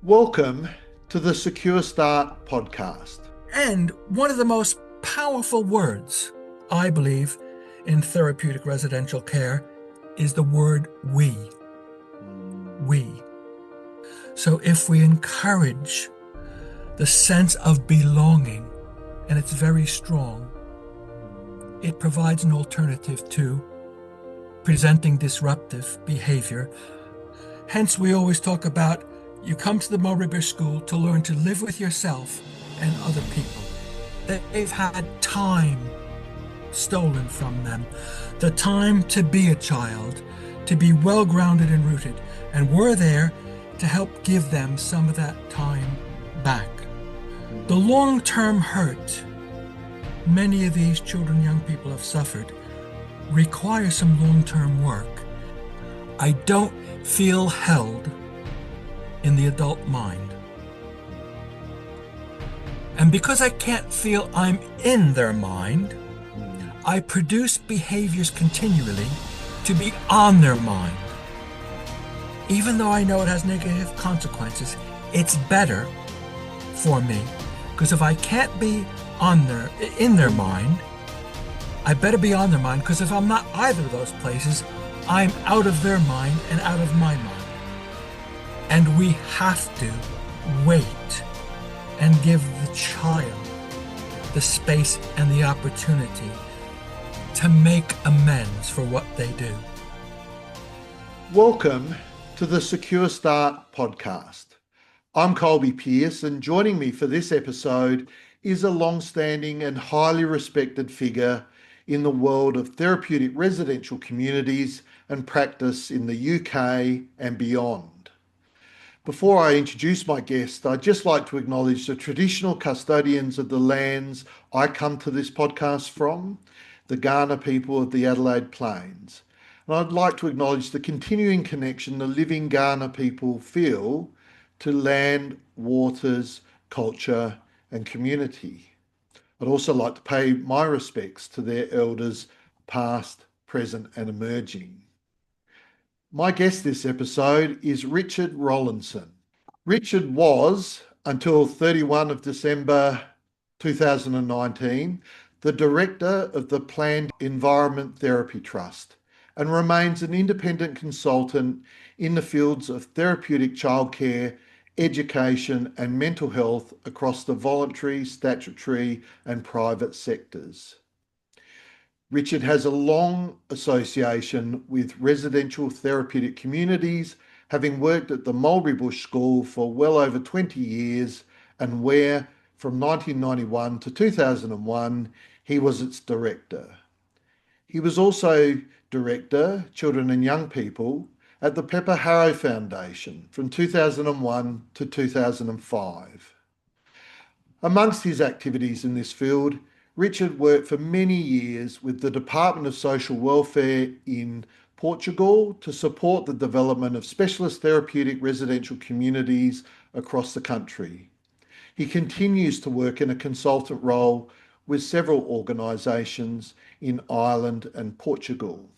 Welcome to the Secure Start podcast. And one of the most powerful words, I believe, in therapeutic residential care is the word we. We. So if we encourage the sense of belonging, and it's very strong, it provides an alternative to presenting disruptive behavior. Hence, we always talk about you come to the Mulberry Bush School to learn to live with yourself and other people. They've had time stolen from them, the time to be a child, to be well grounded and rooted, and we're there to help give them some of that time back. The long-term hurt many of these children, young people have suffered requires some long-term work. I don't feel held in the adult mind. And because I can't feel I'm in their mind, I produce behaviors continually to be on their mind. Even though I know it has negative consequences, it's better for me. Because if I can't be in their mind, I better be on their mind, because if I'm not either of those places, I'm out of their mind and out of my mind. And we have to wait and give the child the space and the opportunity to make amends for what they do. Welcome to the Secure Start podcast. I'm Colby Pearce, and joining me for this episode is a long-standing and highly respected figure in the world of therapeutic residential communities and practice in the UK and beyond. Before I introduce my guest, I'd just like to acknowledge the traditional custodians of the lands I come to this podcast from, the Kaurna people of the Adelaide Plains. And I'd like to acknowledge the continuing connection the living Kaurna people feel to land, waters, culture, and community. I'd also like to pay my respects to their elders, past, present, and emerging. My guest this episode is Richard Rowlandson. Richard was, until 31 of December 2019, the director of the Planned Environment Therapy Trust and remains an independent consultant in the fields of therapeutic childcare, education and mental health across the voluntary, statutory and private sectors. Richard has a long association with residential therapeutic communities, having worked at the Mulberry Bush School for well over 20 years, and where, from 1991 to 2001, he was its director. He was also director, Children and Young People, at the Pepper Harrow Foundation from 2001 to 2005. Amongst his activities in this field, Richard worked for many years with the Department of Social Welfare in Portugal to support the development of specialist therapeutic residential communities across the country. He continues to work in a consultant role with several organisations in Ireland and Portugal.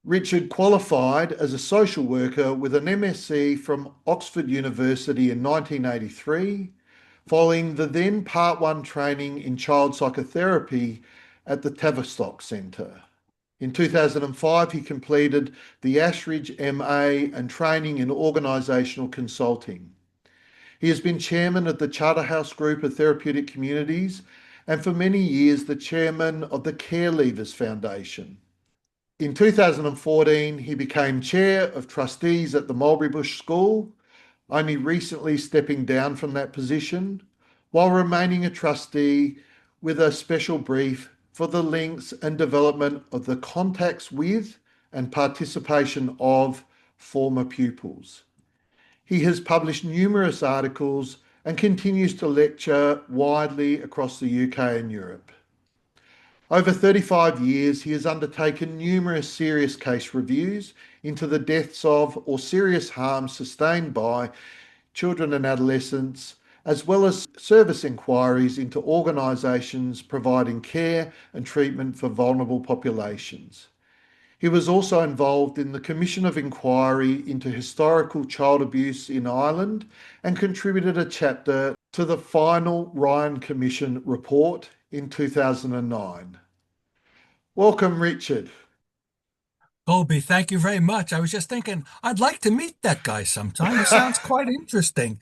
Richard qualified as a social worker with an MSc from Oxford University in 1983, following the then Part 1 training in child psychotherapy at the Tavistock Centre. In 2005, he completed the Ashridge MA and training in organisational consulting. He has been chairman of the Charterhouse Group of Therapeutic Communities and for many years the chairman of the Care Leavers Foundation. In 2014, he became chair of trustees at the Mulberry Bush School, only recently stepping down from that position, while remaining a trustee with a special brief for the links and development of the contacts with and participation of former pupils. He has published numerous articles and continues to lecture widely across the UK and Europe. Over 35 years, he has undertaken numerous serious case reviews into the deaths of or serious harm sustained by children and adolescents, as well as service inquiries into organisations providing care and treatment for vulnerable populations. He was also involved in the Commission of Inquiry into Historical Child Abuse in Ireland and contributed a chapter to the final Ryan Commission report in 2009. Welcome, Richard. Colby, thank you very much. I was just thinking, I'd like to meet that guy sometime. He sounds quite interesting.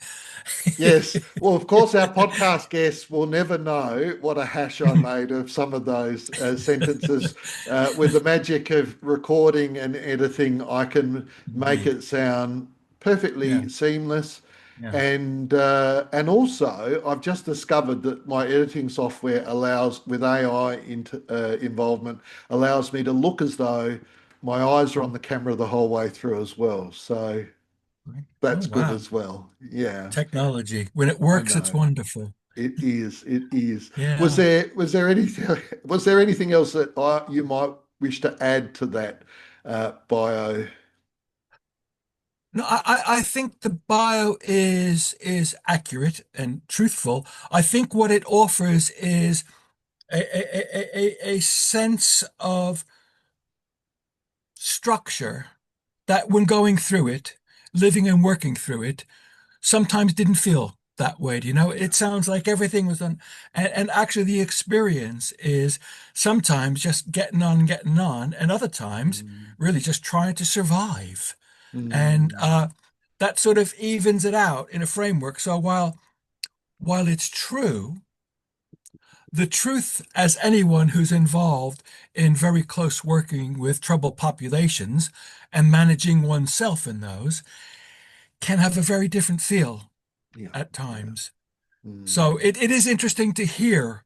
Yes, well, of course, our podcast guests will never know what a hash I made of some of those sentences. With the magic of recording and editing, I can make Indeed. it sound Yeah, perfectly seamless. yeah. And also, I've just discovered that my editing software allows, with AI involvement, allows me to look as though my eyes are on the camera the whole way through as well. So Oh, that's good wow. as well. Yeah. Technology. When it I works, it's know. wonderful. It is. It is. Was Yeah. there was there anything was there anything else that you might wish to add to that bio? No, I think the bio is accurate and truthful. I think what it offers is a sense of structure that when going through it, living and working through it, sometimes didn't feel that way. You know, Yeah. it sounds like everything was done. And actually, the experience is sometimes just getting on, and other times Mm, really just trying to survive. And mm, that sort of evens it out in a framework. So while it's true, the truth, as anyone who's involved in very close working with troubled populations and managing oneself in those, can have a very different feel yeah. at Yeah. times. So Mm, it is interesting to hear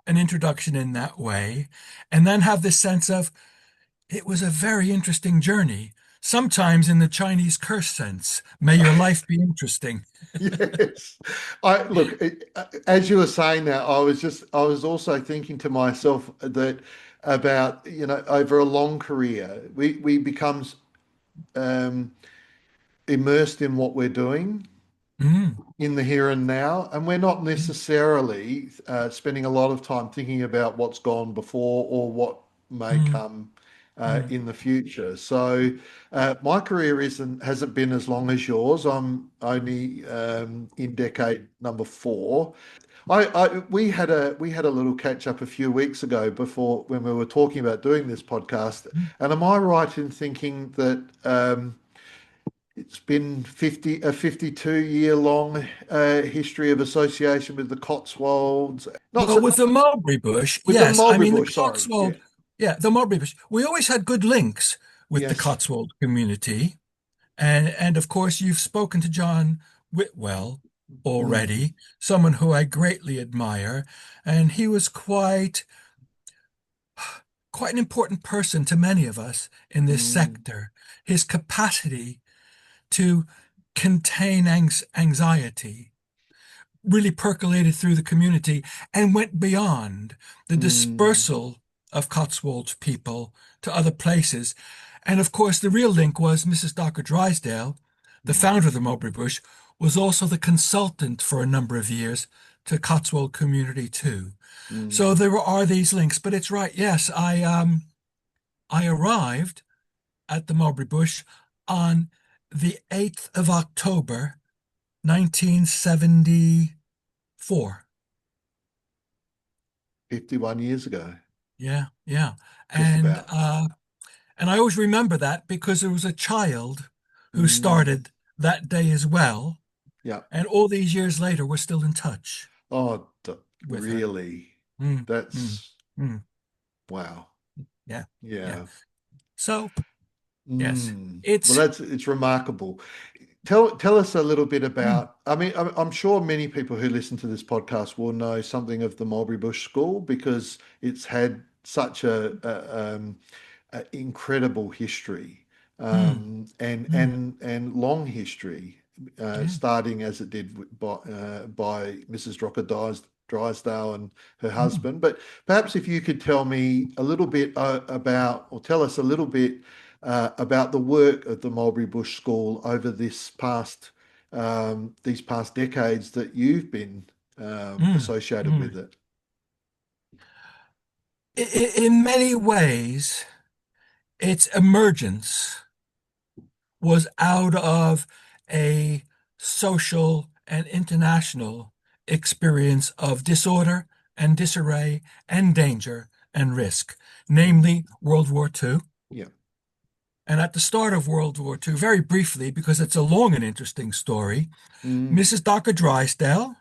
an introduction in that way and then have this sense of it was a very interesting journey. Sometimes in the Chinese curse sense, may your life be interesting. yes. I look, as you were saying that, I was also thinking to myself that about, over a long career, we become um, immersed in what we're doing Mm, in the here and now, and we're not necessarily spending a lot of time thinking about what's gone before or what may mm, come mm, in the future. So my career hasn't been as long as yours. I'm only in decade number four. We had a little catch up a few weeks ago before when we were talking about doing this podcast. mm. And am I right in thinking that it's been 52-year long history of association with the Cotswolds. Not Well, so, with the Mulberry Bush, with the yes. I Mulberry mean, the Bush, sorry. Yeah. Cotswold, yeah, the Mulberry Bush. We always had good links with the Yes. Cotswold community. And of course, you've spoken to John Whitwell Mm, already, someone who I greatly admire, and he was quite an important person to many of us in this mm, sector. His capacity to contain anxiety really percolated through the community and went beyond the mm, dispersal of Cotswold people to other places. And of course, the real link was Mrs. Docker Drysdale, the founder of mm, the Mulberry Bush, was also the consultant for a number of years to Cotswold community too. So mm. there are these links, but it's right. Yes, I arrived at the Mulberry Bush on the 8th of October, 1974. 51 years ago, Yeah, yeah. just And about. uh and I always remember that because there was a child who Mm, started that day as well. yeah. And all these years later, we're still in touch Oh, with her. really? Mm, mm, That's mm. wow. Yeah, yeah. Yeah. So, yes, Well, it's it's remarkable. Tell us a little bit mm, about. I mean, I'm sure many people who listen to this podcast will know something of the Mulberry Bush School because it's had such a incredible history mm, mm, and long history, yeah. starting as it did by Mrs. Drysdale and her Mm, husband. But perhaps if you could tell me a little bit about, or tell us a little bit about the work of the Mulberry Bush School over these past decades that you've been mm, associated with mm. it. In many ways, its emergence was out of a social and international experience of disorder and disarray and danger and risk, Mm. namely World War II. Yeah. And at the start of World War II, very briefly, because it's a long and interesting story, Mm. Mrs. Dr. Drysdale,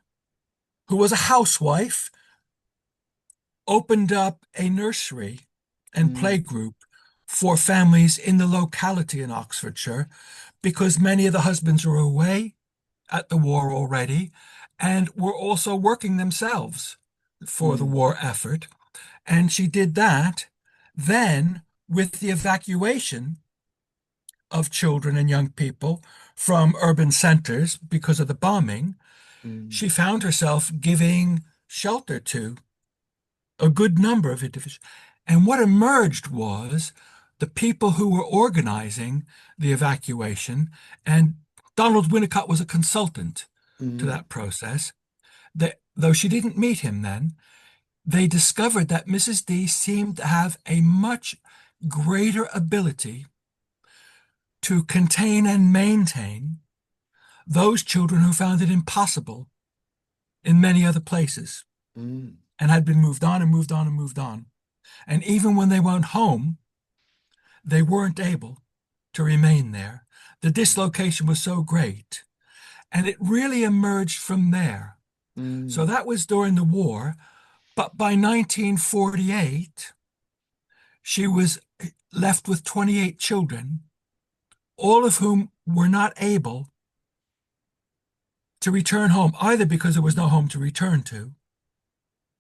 who was a housewife, opened up a nursery and Mm. playgroup for families in the locality in Oxfordshire because many of the husbands were away at the war already and were also working themselves for the Mm. war effort. And she did that. Then, with the evacuation of children and young people from urban centers because of the bombing, Mm. she found herself giving shelter to a good number of individuals. And what emerged was the people who were organizing the evacuation, and Donald Winnicott was a consultant to Mm. that process. That, though she didn't meet him then, they discovered that Mrs. D seemed to have a much greater ability to contain and maintain those children who found it impossible in many other places Mm. and had been moved on and moved on and moved on. And even when they went home, they weren't able to remain there. The dislocation was so great. And it really emerged from there. So Mm. that was during the war. But by 1948, she was left with 28 children, all of whom were not able to return home, either because there was no home to return to,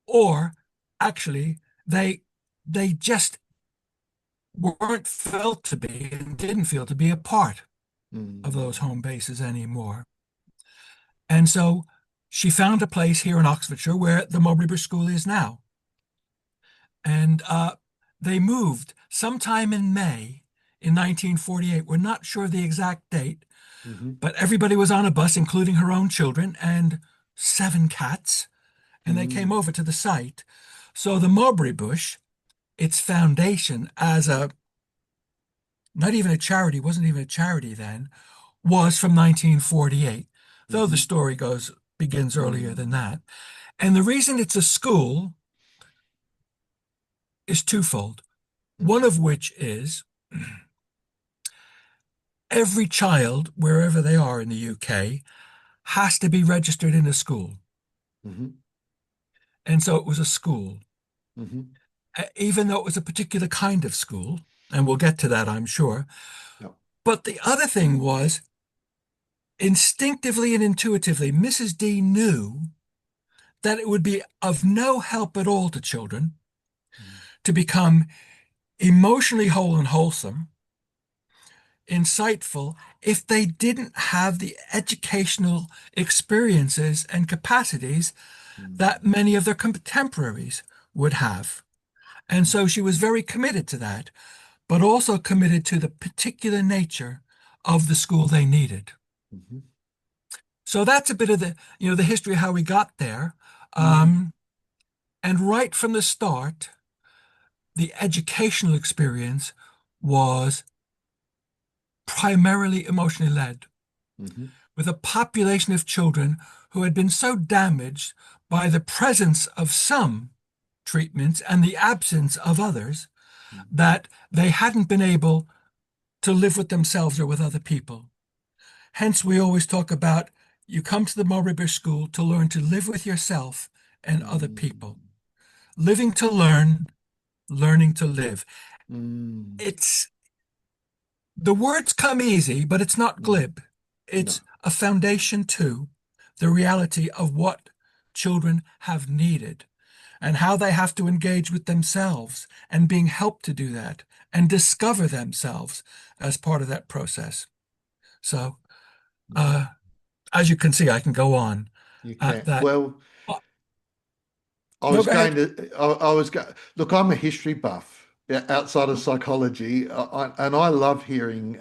or actually they just weren't felt to be and didn't feel to be a part of those Mm. home bases anymore. And so she found a place here in Oxfordshire where the Mulberry Bush School is now. And they moved sometime in May in 1948. We're not sure the exact date, Mhm. but everybody was on a bus, including her own children and 7 cats, and they came Mm. over to the site. So the Mulberry Bush, its foundation as a not even a charity, wasn't even a charity then, was from 1948, though the Mhm. story begins earlier than Mm. that. And the reason it's a school is twofold. One Mhm. of which is every child, wherever they are in the UK, has to be registered in a school. Mhm. And so it was a school, Mhm. even though it was a particular kind of school. And we'll get to that, I'm sure. Yep. But the other thing was instinctively and intuitively, Mrs. D knew that it would be of no help at all to children Mm. to become emotionally whole and wholesome, insightful, if they didn't have the educational experiences and capacities that Mm. many of their contemporaries would have. And so she was very committed to that, but also committed to the particular nature of the school they needed. Mhm. So that's a bit of the history of how we got there. Mm. Um, and right from the start, the educational experience was primarily emotionally led, Mhm. with a population of children who had been so damaged by the presence of some treatments and the absence of others Mm. that they hadn't been able to live with themselves or with other people. Hence, we always talk about you come to the Mulberry Bush School to learn to live with yourself and other people. Mm. Living to learn, learning to live. Mm. It's the words come easy, but it's not Mm. glib. It's No. a foundation to the reality of what children have needed and how they have to engage with themselves and being helped to do that and discover themselves as part of that process. So, Mm. uh, as you can see, I can go on You at can. that. Well, Oh, I no, was go going ahead. to, I was go, look, I'm a history buff outside of psychology, and I love hearing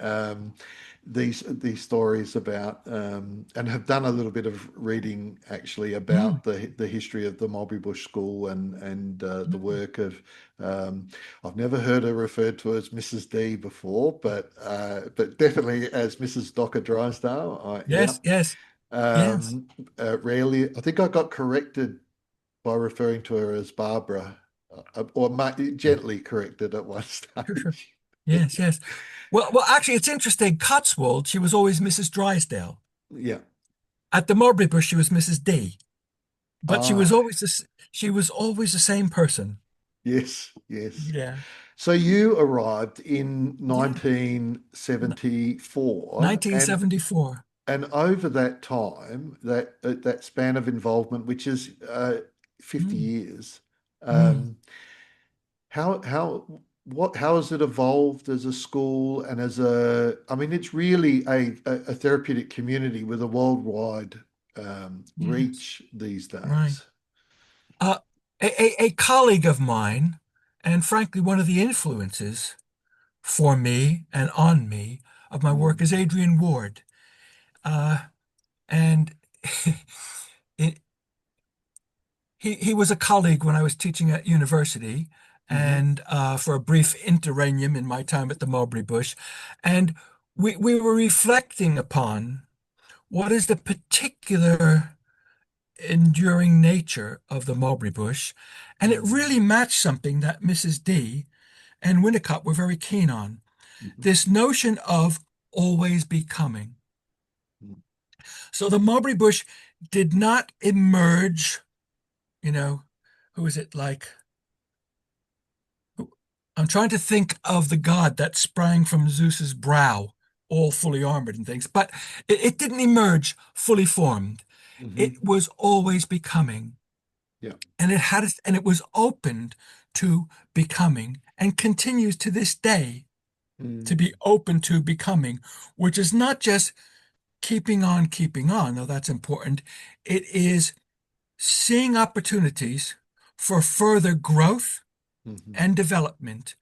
these stories about and have done a little bit of reading actually Mm, about the history of the Mulberry Bush School and the mm. work of I've never heard her referred to as Mrs. D before, but definitely as Mrs. Docker Drysdale. Yeah. Yes, yes, yes. Um, Rarely, I think I got corrected by referring to her as Barbara, gently corrected at one Sure, sure. stage. Yes, yes. Well, actually, it's interesting. Cotswold, she was always Mrs. Drysdale. Yeah. At the Mulberry Bush, she was Mrs. D. But Ah, she was always the same person. yes, yes. Yeah, So you arrived in yeah. 1974, 1974. and over that time, that span of involvement, which is 50 Mm, years, mm. um, how has it evolved as a school and as I mean, it's really a therapeutic community with a worldwide Yes, reach these right. days. Uh, a colleague of mine, and frankly, one of the influences for me and on me of my work is Mm, Adrian Ward. And it, he was a colleague when I was teaching at university hmm and for a brief interregnum in my time at the Mulberry Bush. And we were reflecting upon what is the particular enduring nature of the Mulberry Bush. And it mm, really matched something that Mrs. D and Winnicott were very keen on. hmm This notion of always becoming. mm, So the Mulberry Bush did not emerge, you know, who is it like? I'm trying to think of the god that sprang from Zeus's brow, all fully armored and things, but it didn't emerge fully formed. hmm It was always becoming, Yeah. and it was opened to becoming, and continues to this day to be Mm, open to becoming, which is not just keeping on, though that's important. It is seeing opportunities for further growth hmm and development,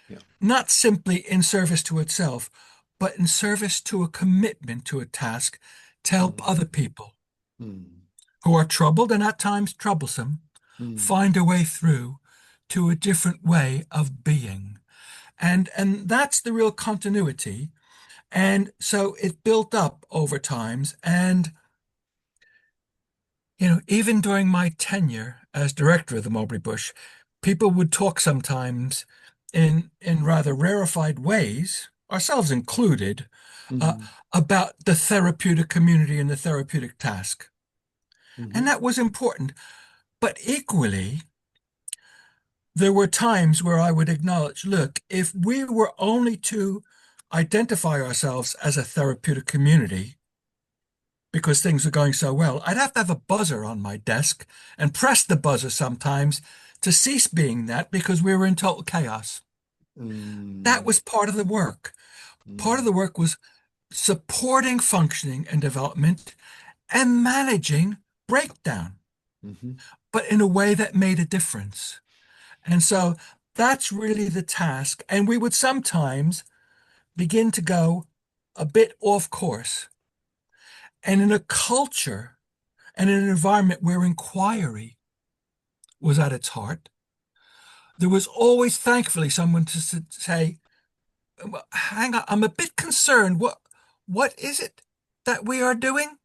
Yeah. not simply in service to itself, but in service to a commitment to a task to help Mm, other people mm, who are troubled and at times troublesome mm, find a way through to a different way of being. And that's the real continuity. And so it built up over times. And, even during my tenure as director of the Mulberry Bush, people would talk sometimes in rather rarefied ways, ourselves included, uh, mm, about the therapeutic community and the therapeutic task. And hmm that was important. But equally, there were times where I would acknowledge, look, if we were only to identify ourselves as a therapeutic community because things are going so well, I'd have to have a buzzer on my desk and press the buzzer sometimes to cease being that because we were in total chaos. That mm, was part of the work. Part of mm, the work was supporting functioning and development and managing breakdown, hmm but in a way that made a difference. And so that's really the task. And we would sometimes begin to go a bit off course. And in a culture and in an environment where inquiry was at its heart, there was always, thankfully, someone to say, "Well, hang on, I'm a bit concerned. What is it that we are doing?"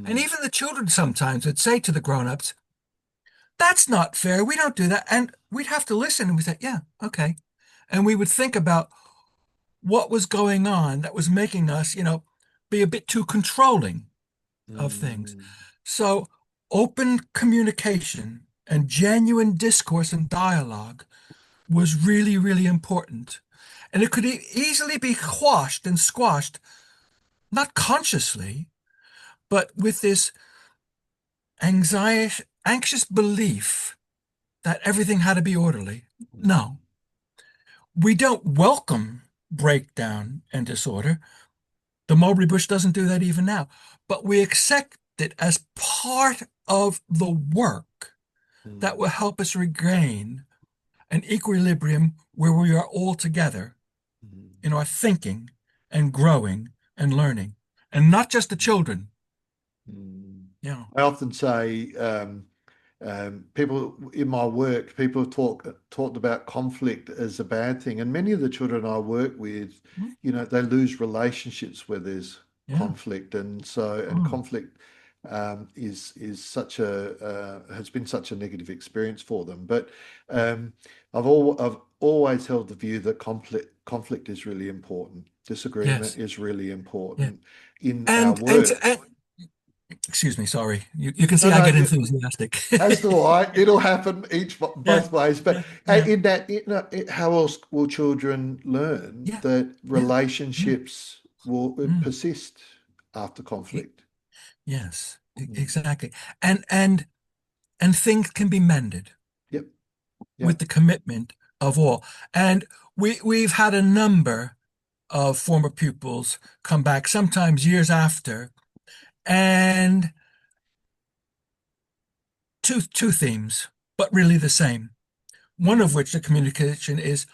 And mm, even the children sometimes would say to the grown-ups, "That's not fair. We don't do that." And we'd have to listen and we'd say, "Yeah, okay." And we would think about what was going on that was making us, be a bit too controlling of things. mm, So open communication and genuine discourse and dialogue was really, really important. And it could easily be quashed and squashed, not consciously, but with this anxious belief that everything had to be orderly. mm, No, we don't welcome breakdown and disorder. The Mulberry Bush doesn't do that even now, but we accept it as part of the work that mm, will help us regain an equilibrium where we are all together mm. in our thinking and growing and learning, and not just the children. Mm. Yeah. I often say, people in my work, people talked about conflict as a bad thing, and many of the children I work with, Mm, they lose relationships where there's yeah. conflict, and Mm, conflict is such a has been such a negative experience for them. But um, I've always held the view that conflict is really important. Disagreement yes. is really Yeah. important in our And work. excuse me, sorry. You can No, see I no, get enthusiastic. as do I. It'll happen Yeah. both ways. But Yeah. Yeah. in that, how else will children learn Yeah. that Yeah. Yeah. relationships will Mm, persist after e- conflict? yes. Mm. Exactly. And and and things can be mended Yep. with Yep. the commitment of all. And we've had a number of former pupils come back, sometimes years after, and two themes, but really the same. One of Mm. which the communication is,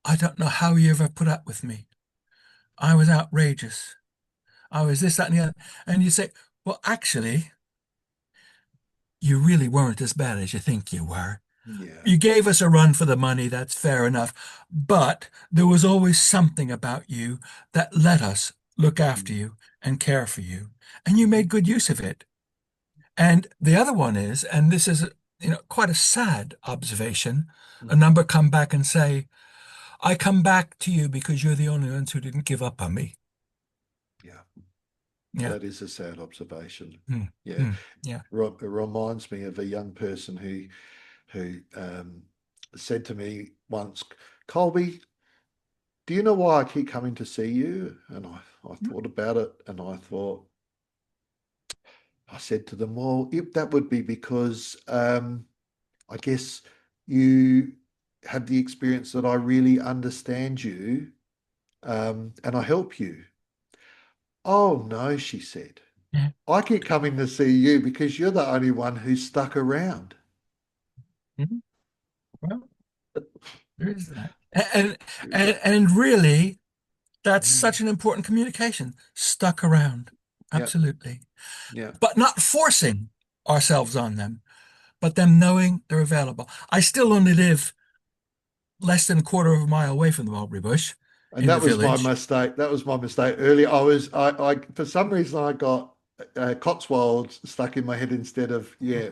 I don't know how you ever put up with me. I was outrageous. I was this, that, and the other. And you say, well, actually, you really weren't as bad as you think you were. Yeah. You gave us a run for the money, that's fair enough. But there was always something about you that let us look after Mm. you and care for you. And you Mhm. made good use of it. And the other one is, and this is, quite a sad observation, a Mhm. number come back and say, I come back to you because you're the only ones who didn't give up on me. Yeah. Yeah. That is a sad observation. Hmm. Yeah. Hmm. Yeah. It reminds me of a young person who said to me once, Colby, do you know why I keep coming to see you? And I thought about it, and I said to them, well, that would be because I guess you have the experience that I really understand you, and I help you. Oh, no, she said. Yeah. I keep coming to see you because you're the only one who's stuck around. Mhm. Well, there is that. And really, that's Mm. such an important communication. Stuck around. Yeah, Absolutely. yeah. But not forcing ourselves on them, but them knowing they're available. I still only live less than a quarter of a mile away from the Mulberry Bush And in the that was my village. mistake. That was my mistake earlier. I for some reason, I got Cotswolds stuck in my head instead of, yeah,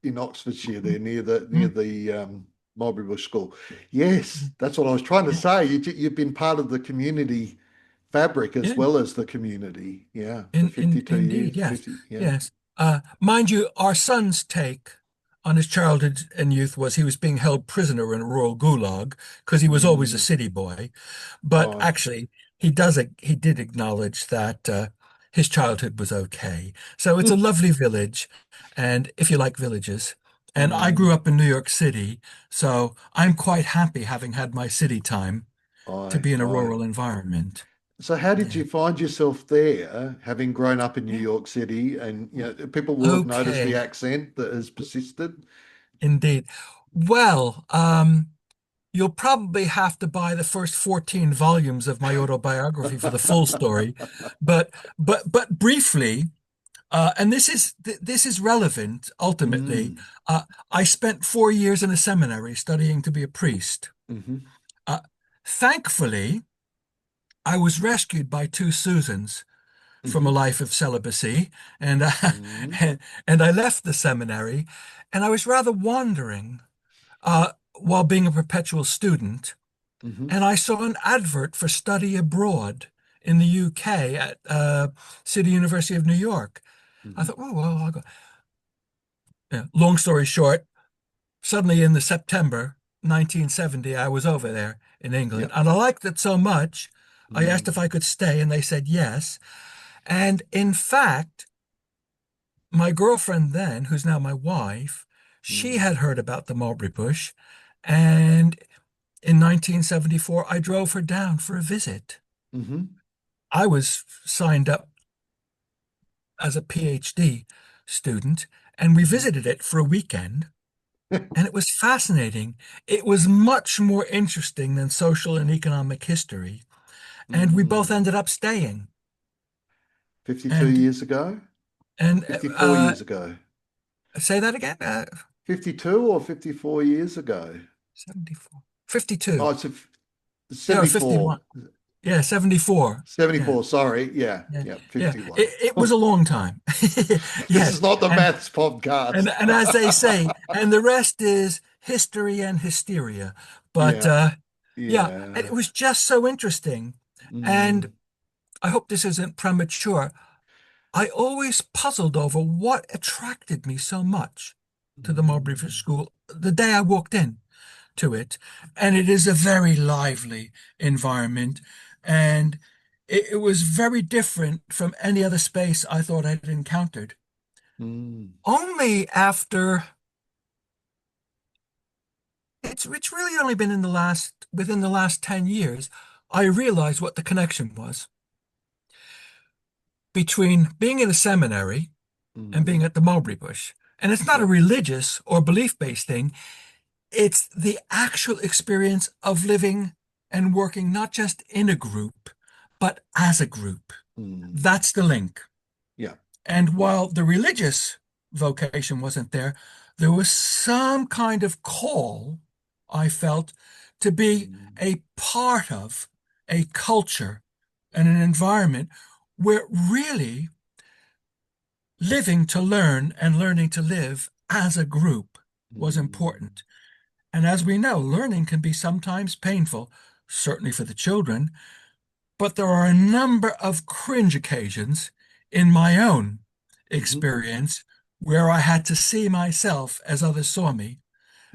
in Oxfordshire there near Mm, the Mulberry Bush School. Yes, that's what I was trying to yeah, say. You've been part of the community fabric as yeah. well as the community. Yeah, for 52 Indeed, years, yes, 50. Yeah. yes. Mind you, our son's take on his childhood and youth was he was being held prisoner in a rural gulag because he was always a Mm, city boy. But right. actually, he did acknowledge that his childhood was okay. So it's a lovely village, and if you like villages, and I Mm, grew up in New York City, so I'm quite happy having had my city time to be in a I rural environment. So how did Yeah. you find yourself there, having grown up in New Yeah. York City? And people will have noticed the Okay. accent that has persisted. Indeed. Well, you'll probably have to buy the first 14 volumes of my autobiography for the full story. But briefly, and this is relevant ultimately. Mm, Uh, I spent 4 years in a seminary studying to be a priest. hmm Uh, Thankfully, I was rescued by two Susans from a hmm life of celibacy, and hmm and I left the seminary, and I was rather wandering while being a perpetual student, hmm and I saw an advert for study abroad in the UK at City University of New York. I hmm thought, oh, well, I'll go. Yeah. Long story short, suddenly in the September 1970, I was over there in England, Yep. and I liked it so much, I asked if Mm, I could stay, and they said yes. And in fact, my girlfriend then, who's now my wife, she mm, had heard about the Mulberry Bush, and in 1974, I drove her down for a visit. hmm I was signed up as a PhD student, and we hmm visited it for a weekend, and it was fascinating. It was much more interesting than social and economic history. and we both Mm. ended up staying. 52 And years ago? and 54 years ago? say that again. 52 or 54 years ago? 74, Oh, 52. it's a Yeah, 51. 74. Yeah, 74. Yeah, 74, sorry. Yeah, yeah, yeah, yeah. 51. It was a long time. This Yes, is not the and maths podcast. and as they say, and the rest is history and hysteria. But Yeah, yeah, it yeah. was just so interesting. And Mm, I hope this isn't premature. I always puzzled over what attracted me so much to the Mulberry Bush mm, School the day I walked in to it. And it is a very lively environment. And it was very different from any other space I thought I'd encountered. mm, Only after it's really only been within the last 10 years, I realized what the connection was between being in a seminary and being mm. at the Mulberry Bush. And it's not a Yeah. religious or belief-based thing. It's the actual experience of living and working not just in a group, but as a group. Mm. That's the link. Yeah. And Yeah. while the religious vocation wasn't there, there was some kind of call I felt to be Mm, a part of a culture and an environment where really living to learn and learning to live as a group was mm, important. And as we know, learning can be sometimes painful, certainly for the children, but there are a number of cringe occasions in my own mhm, experience where I had to see myself as others saw me,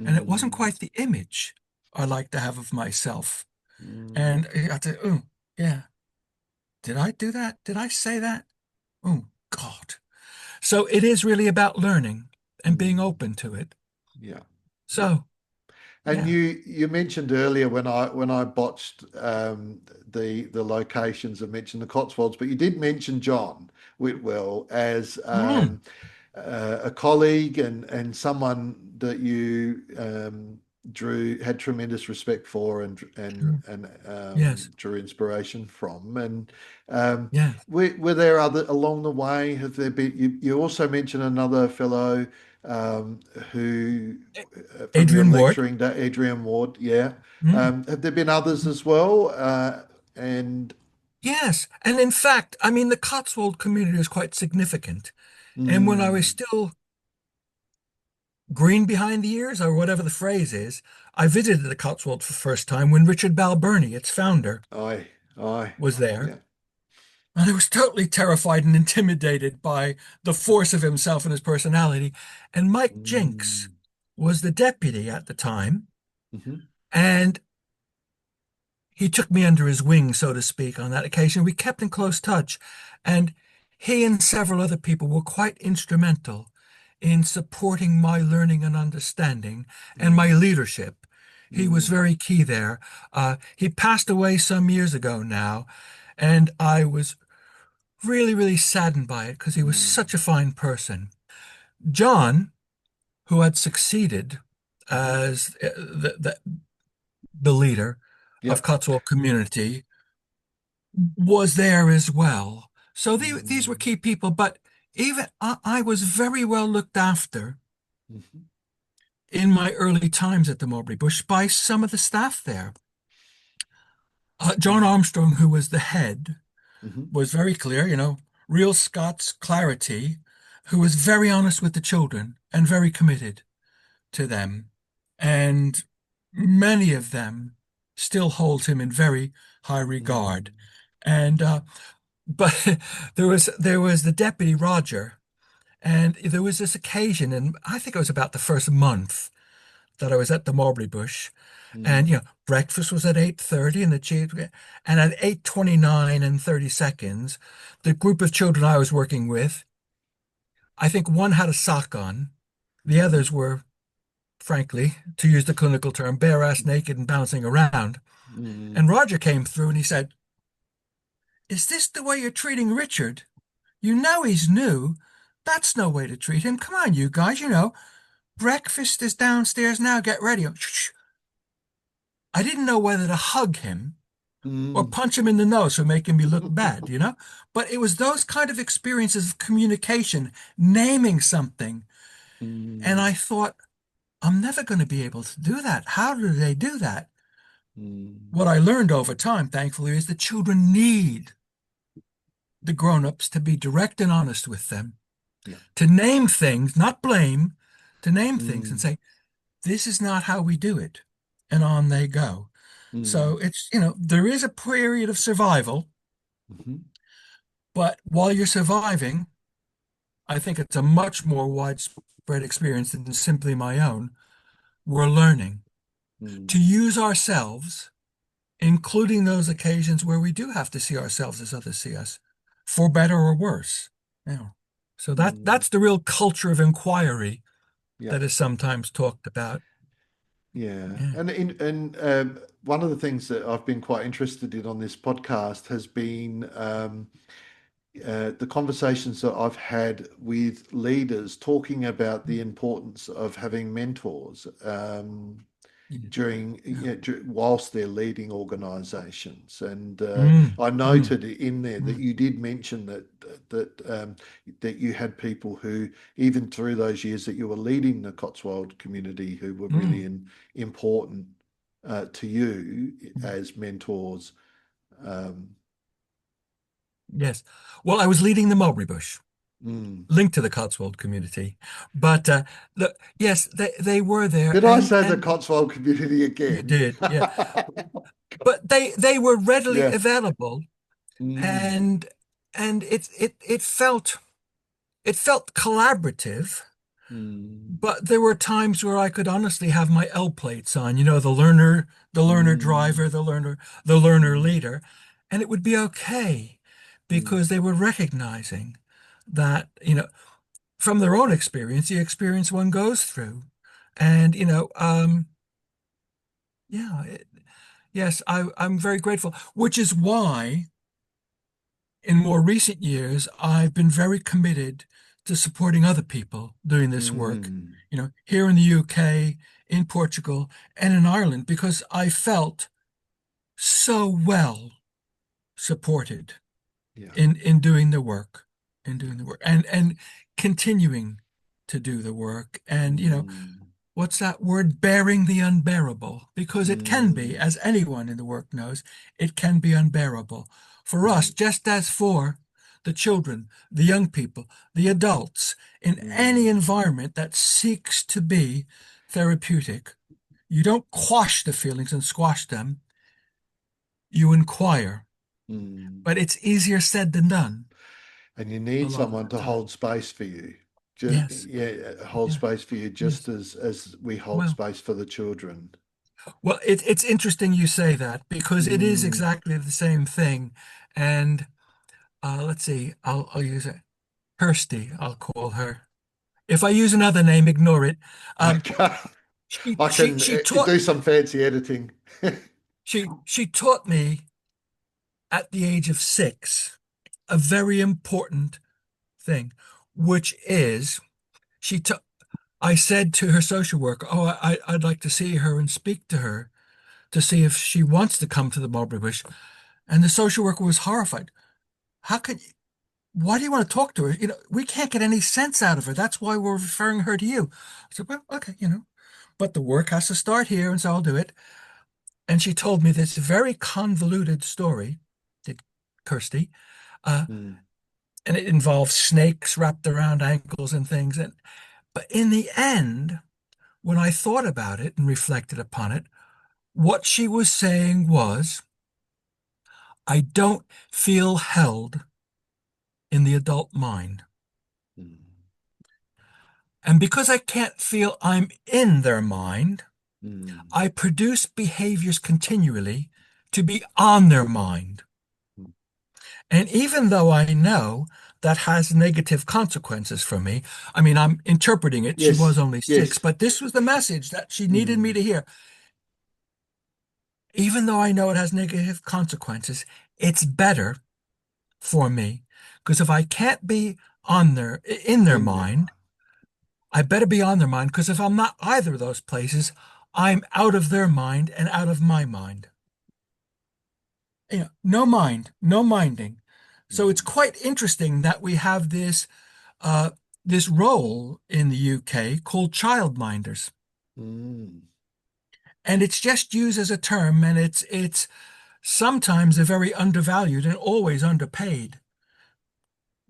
and it wasn't mm, quite the image I like to have of myself. mm, And I had to, oh, yeah, did I do that? Did I say that? Oh, God. So it is really about learning and being mm. open to it. Yeah. Yeah. So, And yeah. you mentioned earlier when I botched the locations and mentioned the Cotswolds, but you did mention John Whitwell as Mm, a colleague and someone that you drew had tremendous respect for sure. Yes. drew inspiration from. And um, Yes. were there other along the way? Have there been? You also mentioned another fellow um, who from your Adrian Ward. lecturing day, Adrian Ward. Yeah. Mm. Have there been others as well? And Yes. And in fact, I mean, the Cotswold community is quite significant. And when I was mm, still green behind the ears, or whatever the phrase is, I visited the Cotswold for the first time when Richard Balbirnie, its founder, aye, aye, was there. yeah. And I was totally terrified and intimidated by the force of himself and his personality. And Mike Jinks Mm, was the deputy at the time. mhm, And he took me under his wing, so to speak, on that occasion. We kept in close touch, and he and several other people were quite instrumental in supporting my learning and understanding and my mm, leadership. He was mm, very key there. He passed away some years ago now, and I was really, really saddened by it because he was mm, such a fine person. John, who had succeeded mhm. as the leader of Yep. Cotswold Community, was there as well. So these were Mm, key people, but even I was very well looked after mhm, in my early times at the Mulberry Bush by some of the staff there. John mm, Armstrong, who was the head, mhm, was very clear, real Scots clarity, who was very honest with the children and very committed to them. And many of them still hold him in very high regard. mm, And but there was the deputy Roger, and there was this occasion, and I think it was about the first month that I was at the Mulberry Bush, and mm, breakfast was at 8:30, and the chief, and at 8:29 and 30 seconds, the group of children I was working with, I think one had a sock on, the mhm, others were, frankly, to use the clinical term, bare ass naked and bouncing around. mm, And Roger came through and he said, "Is this the way you're treating Richard? You know he's new. That's no way to treat him. Come on, you guys, breakfast is downstairs now. Get ready." I didn't know whether to hug him or Mm, punch him in the nose for making me look bad, you know? But it was those kind of experiences of communication, naming something. And mm, I thought, I'm never going to be able to do that. How do they do that? mm. What I learned over time, thankfully, is that children need the grown-ups to be direct and honest with them, Yeah. to name things, not blame, to name things and Mm, say, this is not how we do it. And on they go. mm, So it's, there is a period of survival, mhm. but while you're surviving, I think it's a much more widespread experience than simply my own. We're learning to Mm, use ourselves, including those occasions where we do have to see ourselves as others see us, for better or worse. Yeah. So mm. that's the real culture of inquiry Yeah. that is sometimes talked about. Yeah. Yeah. And one of the things that I've been quite interested in on this podcast has been the conversations that I've had with leaders talking about the importance of having mentors Yeah. during Yeah. whilst they're leading organisations. And Mm, I mm, noted in there that mm, you did mention that you had people who, even through those years that you were leading the Cotswold community, who were really mm, important to you mm. as mentors. Um, Yes. Well, I was leading the Mulberry Bush, mm. linked to the Cotswold community. But look, yes, they were there, Did I say the and Cotswold community you again? did, yeah. But they were readily Yeah. available, Mm, and it felt collaborative. mm, But there were times where I could honestly have my L plates on, the learner mm, driver, the learner mm, leader, and it would be okay mm, because they were recognizing that, from their own experience, the experience one goes through. And, yeah, yes, I'm very grateful, which is why in more recent years, I've been very committed to supporting other people doing this work, mm. here in the UK, in Portugal, and in Ireland, because I felt so well supported Yeah. in doing the work, and continuing to do the work. And, Mm, what's that word? Bearing the unbearable. Because it can be, mm, as anyone in the work knows, it can be unbearable for us, mm, just as for the children, the young people, the adults, in any mm, environment that seeks to be therapeutic. You don't quash the feelings and squash them, you inquire. mm. But it's easier said than done And you a need lot of someone the to time. hold space for you. Just Yes, yeah, hold yes, space for you just yes. as we hold Well, space for the children. Well, it's interesting you say that because it is Mm. exactly the same thing. And let's see, I'll use it. Kirsty, I'll call her. If I use another name, ignore it. Um, Okay. she I she can she taught do some fancy editing. she taught me at the age of 6 a very important thing, which is she took. I said to her social worker, "Oh, I'd like to see her and speak to her to see if she wants to come to the Mulberry Bush." And the social worker was horrified. How could Why do you want to talk to her? We can't get any sense out of her. That's why we're referring her to you. I said, well, okay, but the work has to start here, and so I'll do it. And she told me this very convoluted story, did Kirsty, uh, Mm, and it involves snakes wrapped around ankles and things. But in the end, when I thought about it and reflected upon it, what she was saying was, I don't feel held in the adult mind. mm, And because I can't feel I'm in their mind, mm, I produce behaviors continually to be on their mind. mm. And even though I know that has negative consequences for me, I mean, I'm interpreting it. She was Yes, only 6, yes. but this was the message that she needed me Mm, to hear. Even though I know it has negative consequences, it's better for me. Because if I can't be in their in there. mind, I better be on their mind, because if I'm not either of those places, I'm out of their mind and out of my mind. no mind, no minding. So it's Mm, quite interesting that we have uh, this role in the UK called childminders. mm, And it's just used as a term, and it's sometimes a very undervalued and always underpaid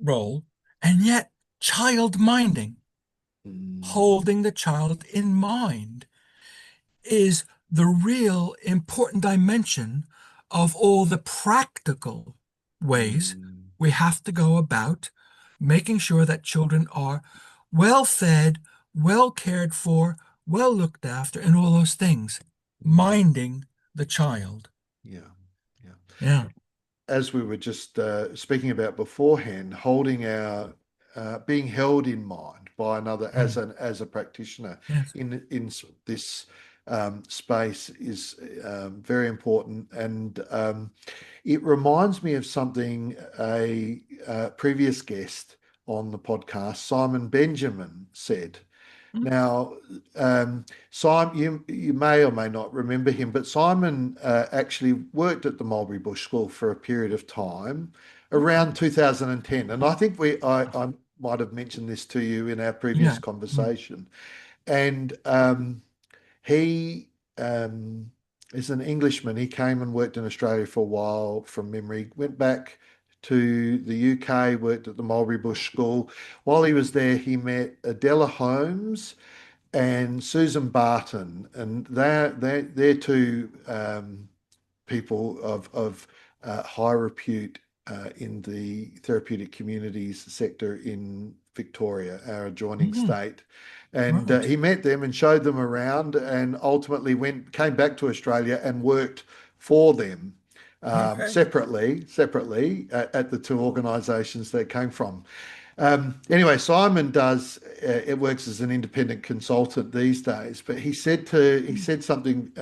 role, and yet child minding, mm, holding the child in mind, is the real important dimension of all the practical ways mm, we have to go about making sure that children are well fed, well cared for, well looked after, and all those things. mm. Minding the child. Yeah, yeah. Yeah. As we were just speaking about beforehand, holding our being held in mind by another Mm. as a practitioner Yes. this space is very important, and it reminds me of something a previous guest on the podcast, Simon Benjamin, said. Mm. Now, Simon, you may or may not remember him, but Simon actually worked at the Mulberry Bush School for a period of time Okay. around 2010, and I think I might have mentioned this to you in our previous Yeah. Mm. conversation. And he is an Englishman. He came and worked in Australia for a while from memory, went back to the UK, worked at the Mulberry Bush School. While he was there, he met Adela Holmes and Susan Barton, and they're two people of high repute in the therapeutic communities sector in Victoria, our adjoining Mhm. state. And Right. he met them and showed them around, and ultimately came back to Australia and worked for them Okay. separately at the two organisations they came from. Anyway, Simon does it works as an independent consultant these days, but he Mm. said something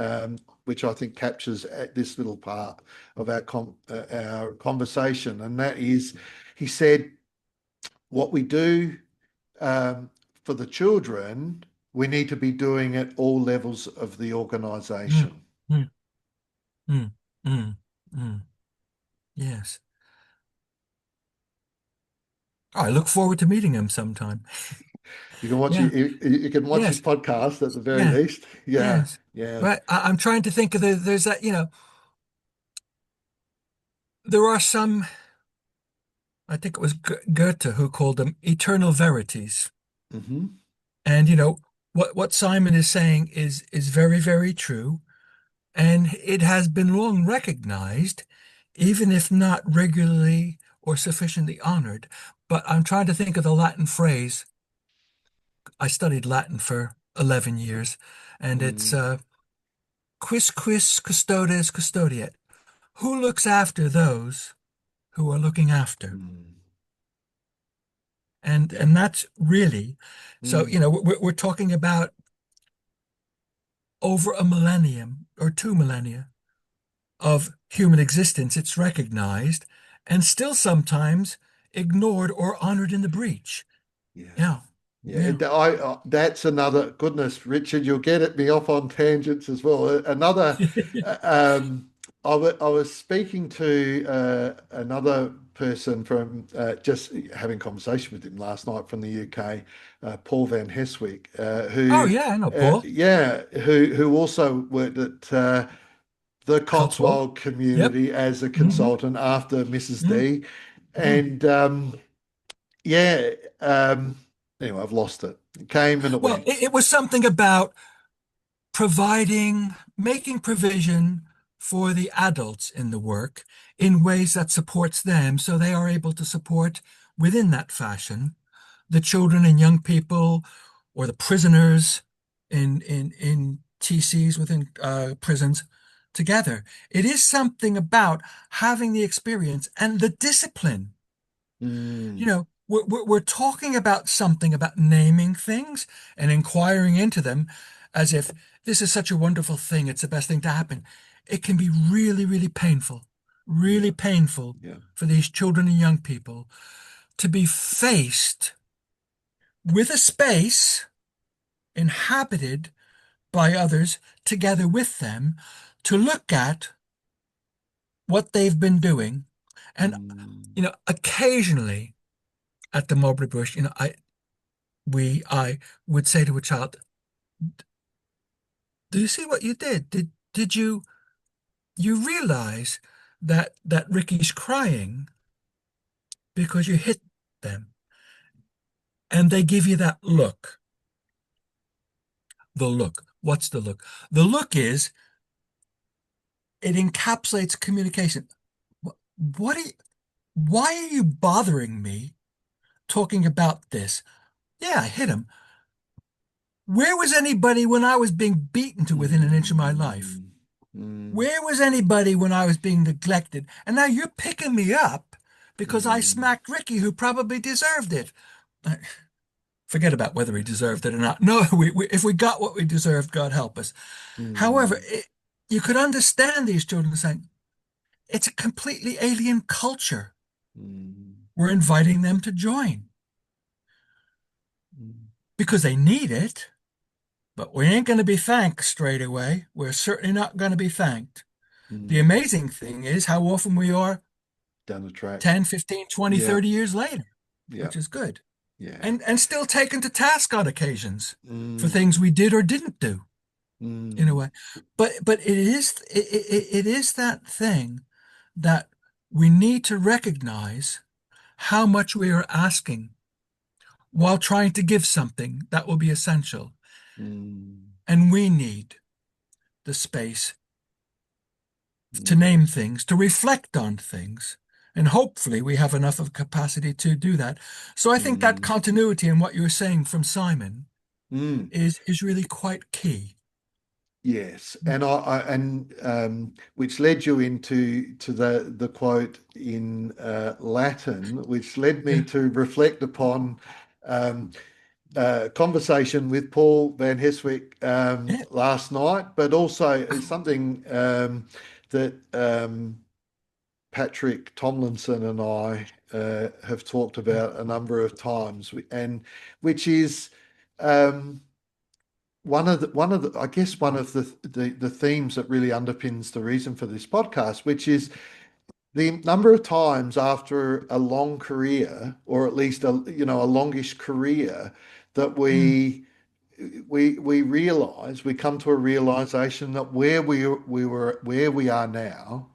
which I think captures this little part of our conversation, and that is, he said, what we do um, for the children, we need to be doing at all levels of the Mm. organisation. Mm. Mm. Mm. Mm. Yes. I look forward to meeting him sometime. You can watch Yeah. you can watch his Yes. podcast at the very Yeah. least. Yeah, Yes. yeah. But I'm trying to think of there's that, there are some, I think it was Goethe who called them eternal verities. Hmm. And, what Simon is saying is very, very true. And it has been long recognized, even if not regularly or sufficiently honored. But I'm trying to think of the Latin phrase. I studied Latin for 11 years, and it's Mm, quis custodes custodiet. Who looks after those who are looking after? mm, And yeah. and that's really, so, Mm, we're talking about over a millennium or 2 millennia of human existence. It's recognized and still sometimes ignored or honored in the breach. yeah. Yeah. Yeah, Yeah. that's another goodness, Richard. You'll get it me off on tangents as well. Another, I was speaking to another person from just having conversation with him last night from the UK, Paul Van Heswick, Oh, yeah, I know, Paul. who also worked at the Cotswold. Cotswold Yep. community as a Hmm. consultant after Mrs. Yeah. D, Mm. and yeah. Anyway, I've lost it. It came and it Well, went. it was something about making provision for the adults in the work in ways that supports them so they are able to support within that fashion the children and young people or the prisoners in TCs within prisons together. It is something about having the experience and the discipline. Mm, We're talking about something about naming things and inquiring into them as if this is such a wonderful thing, it's the best thing to happen. It can be really, really yeah, painful yeah. for these children and young people to be faced with a space inhabited by others together with them to look at what they've been doing. And, mm, occasionally at the Mulberry Bush, I would say to a child, do you see what you did? Did you realize that Ricky's crying because you hit them? And they give you that look. The look. What's the look? The look is it encapsulates communication. What are you, why are you bothering me talking about this? Yeah, I hit him. Where was anybody when I was being beaten to within an inch of my life? mm, mm, Where was anybody when I was being neglected? And now you're picking me up because I mm, smacked Ricky, who probably deserved it. Forget about whether he deserved it or not. No, if we got what we deserved, God help us. However, mm, you could understand these children saying, it's a completely alien culture. mm, We're inviting them to join mm, because they need it, but we ain't going to be thanked straight away. We're certainly not going to be thanked. The mm. amazing thing is how often we are Down the track. 10, 15, 20, Yeah, 30 years later, yeah, which is good. yeah. And still taken to task on occasions for Mm, things we did or didn't do in a mm, way. But it is that thing that we need to recognize how much we are asking while trying to give something that will be essential. mm, And we need the space to mm, name things, to reflect on things. And hopefully we have enough of capacity to do that. So I think that mm, continuity in what you were saying from Simon mm. is really quite key. Yes, and which led you into the quote in Latin, which led me Yeah, to reflect upon um, conversation with Paul Van Heswick yeah, last night, but also it's something that Patrick Tomlinson and I have talked about a number of times, and which is one of the I guess one of the themes that really underpins the reason for this podcast, which is the number of times after a long career, or at least a longish career, that mm, we realize we come to a realization that where we are now,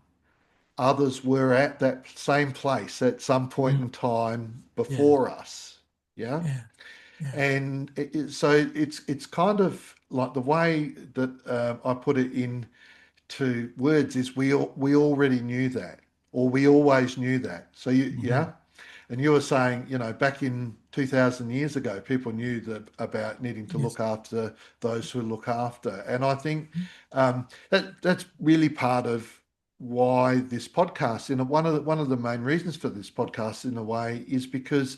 others were at that same place at some point mm, in time yeah, before us. Yeah. yeah, yeah, And so it's kind of like the way that I put it into words is we already knew that, or we always knew that. So hmm, yeah, and you were saying, back in 2000 years ago, people knew that about needing to yes, look after those who look after, and I think that's really part of why this podcast, one of the main reasons for this podcast, in a way, is because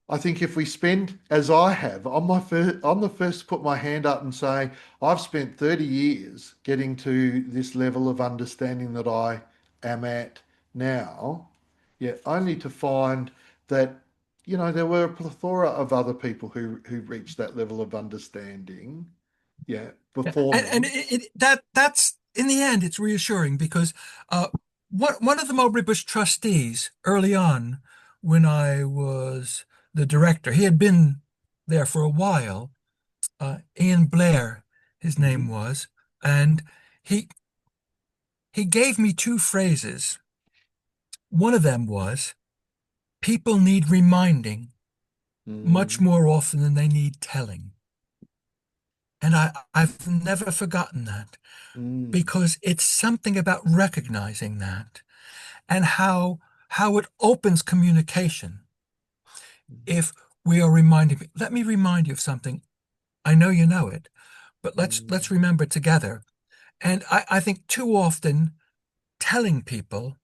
I think if we spend, as I have, I'm the first to put my hand up and say, I've spent 30 years getting to this level of understanding that I am at now, yet only to find that, there were a plethora of other people who reached that level of understanding, yeah, yeah. before And me. that's in the end, it's reassuring because uh, one of the Mulberry Bush trustees early on, when I was the director, he had been there for a while. Ian Blair, his name Hmm. was, and he he gave me two phrases. One of them was, "People need reminding much Mm, more often than they need telling." And I've never forgotten that mm, because it's something about recognizing that and how it opens communication if we are reminding. Let me remind you of something. I know you know it, but let's mm, remember together. And I think too often telling people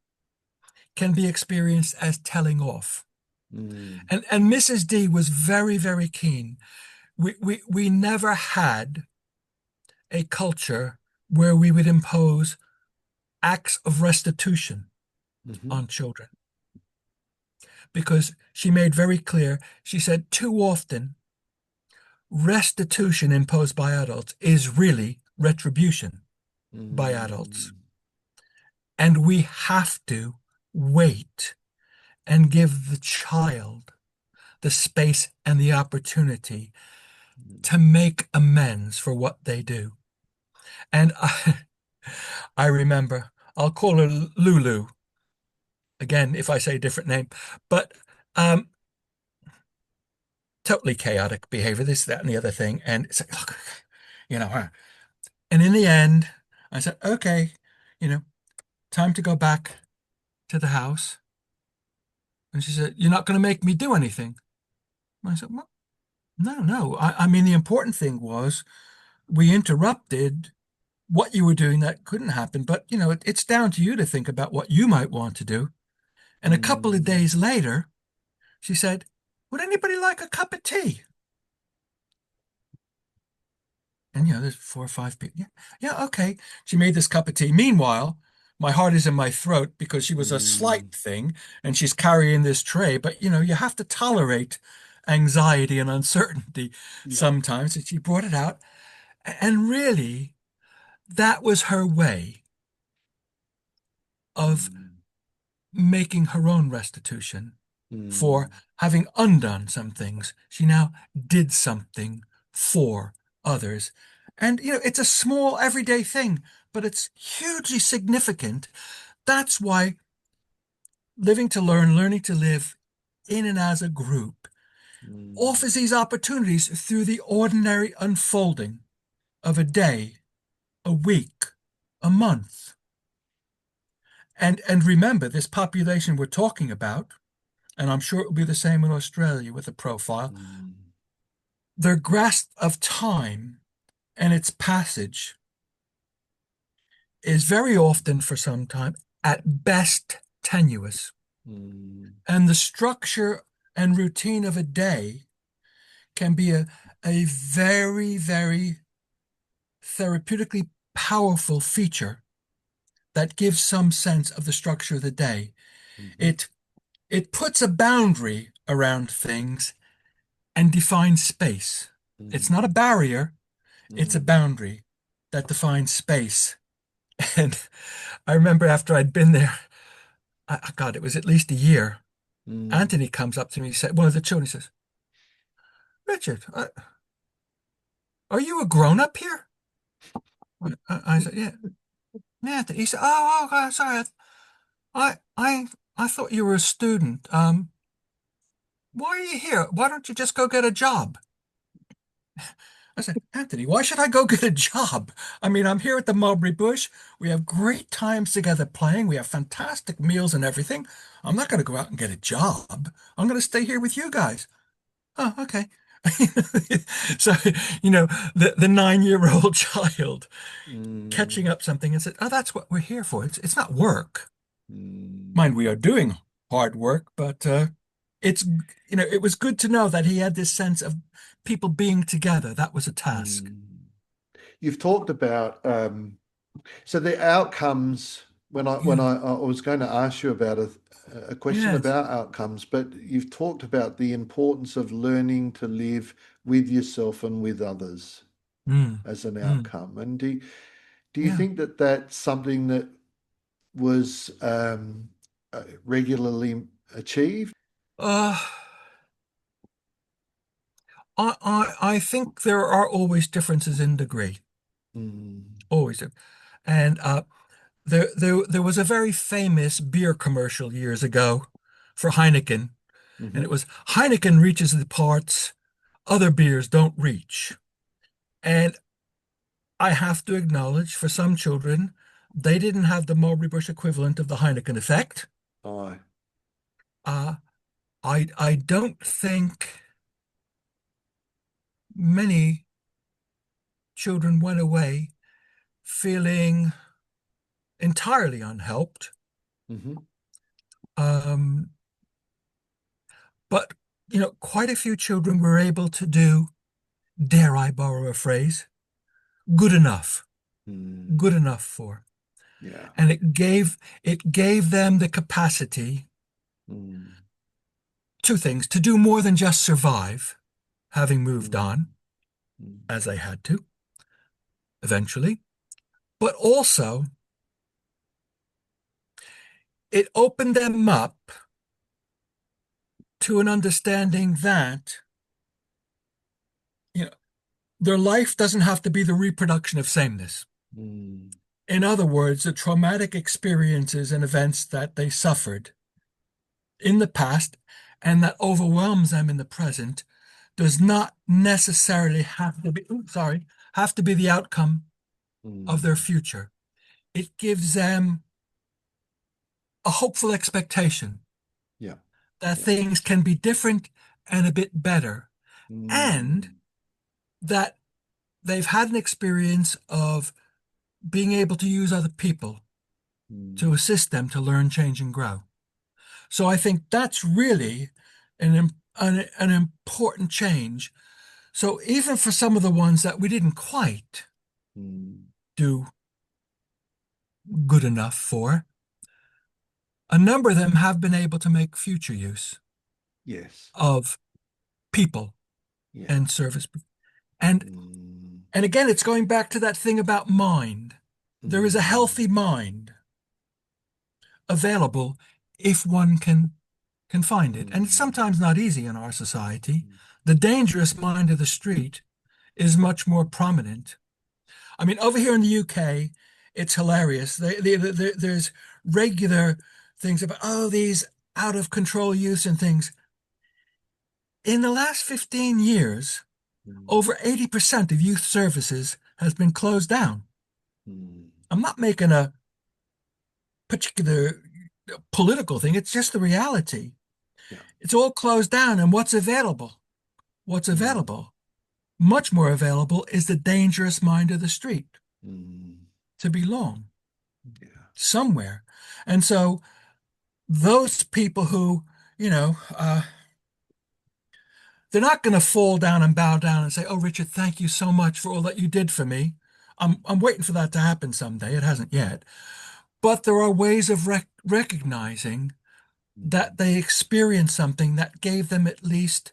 can be experienced as telling off. mm, And Mrs. D was very, very keen. We never had a culture where we would impose acts of restitution mhm, on children because she made very clear, she said too often restitution imposed by adults is really retribution by adults. mm, And we have to wait and give the child the space and the opportunity to make amends for what they do. And I remember, I'll call her Lulu again if I say a different name, but um, totally chaotic behavior, this, that, and the other thing. And it's like, look, and in the end, I said, okay, you know, time to go back to the house. And she said, you're not going to make me do anything. I said, well, no, no. I mean, the important thing was we interrupted what you were doing that couldn't happen. But, it's down to you to think about what you might want to do. And a couple of Mm. days later, she said, would anybody like a cup of tea? And, there's 4 or 5 people. Yeah, yeah, okay. She made this cup of tea. Meanwhile, my heart is in my throat because she was a Mm. slight thing and she's carrying this tray. But, you have to tolerate anxiety and uncertainty Yeah. sometimes. And she brought it out. And really, that was her way of Mm. making her own restitution for Mm. having undone some things. She now did something for others. And, it's a small everyday thing, but it's hugely significant. That's why living to learn, learning to live in and as a group Mm. offers these opportunities through the ordinary unfolding of a day, a week, a month. And remember, this population we're talking about, and I'm sure it will be the same in Australia with the profile, Mm. their grasp of time and its passage is very often, for some time, at best tenuous. Mm. And the structure and routine of a day can be a very, very therapeutically powerful feature that gives some sense of the structure of the day. Mhm. It it puts a boundary around things and defines space. It's not a Mm. barrier, it's a Mm. boundary that defines space. And I remember after I'd been there, God, it was at least a year. Mm. Anthony comes up to me, he said, one of the children says, Richard, are you a grown-up here? I said, yeah. Yeah, Anthony. He said, oh, sorry. I, I, I thought you were a student. Why are you here? Why don't you just go get a job? I said, Anthony, why should I go get a job? I mean, I'm here at the Mulberry Bush. We have great times together playing. We have fantastic meals and everything. I'm not going to go out and get a job. I'm going to stay here with you guys. Oh, okay. So, the 9-year-old child catching Mm. up something and said, oh, that's what we're here for. It's not work. Mm. Mind, we are doing hard work, but it's, it was good to know that he had this sense of people being together. That was a task. Mm. You've talked about so the outcomes Yeah. I was going to ask you about a question Yes. about outcomes, but you've talked about the importance of learning to live with yourself and with others Mm. as an Mm. outcome. And do you Yeah. think that that's something that was regularly achieved? Uh, I think there are always differences in degree. Mm. Always. And there was a very famous beer commercial years ago for Heineken, and it Hmm. was Heineken reaches the parts other beers don't reach. And I have to acknowledge, for some children, they didn't have the Mulberry Bush equivalent of the Heineken effect. Aye. Uh, I don't think many children went away feeling entirely unhelped. Hmm. Um, but quite a few children were able to do, dare I borrow a phrase, good enough, Mm. good enough for. Yeah. And it gave them the capacity, Mm. two things, to do more than just survive, having moved Mm. on, Mm. as they had to eventually, but also it opened them up to an understanding that, you know, their life doesn't have to be the reproduction of sameness. Mm. In other words, the traumatic experiences and events that they suffered in the past and that overwhelms them in the present does not necessarily have to be, have to be the outcome of their Mm. future. It gives them a hopeful expectation Yeah. that Yeah. things can be different and a bit better, and Mm. that they've had an experience of being able to use other people to Mm. assist them to learn, change, and grow. So I think that's really an important change. So even for some of the ones that we didn't quite Mm. do good enough for, a number of them have been able to make future use Yes. of people Yeah. and service. And Mm. and again, it's going back to that thing about mind. There is a Mm. healthy mind available if one can find it. And it's Mm. sometimes not easy in our society. The dangerous mind of the street is much more prominent. I mean, over here in the UK, it's hilarious. There's regular things about, oh, these out of control use and things. In the last 15 years, Mm. over 80% of youth services has been closed down. Mm. I'm not making a particular political thing. It's just the reality. Yeah. It's all closed down. And what's available? What's Mm. available? Much more available is the dangerous mind of the street Mm. to belong Yeah. somewhere. And so those people who, you know, they're not going to fall down and bow down and say, "Oh, Richard, thank you so much for all that you did for me." I'm waiting for that to happen someday. It hasn't yet. But there are ways of recognizing Mm. that they experienced something that gave them at least,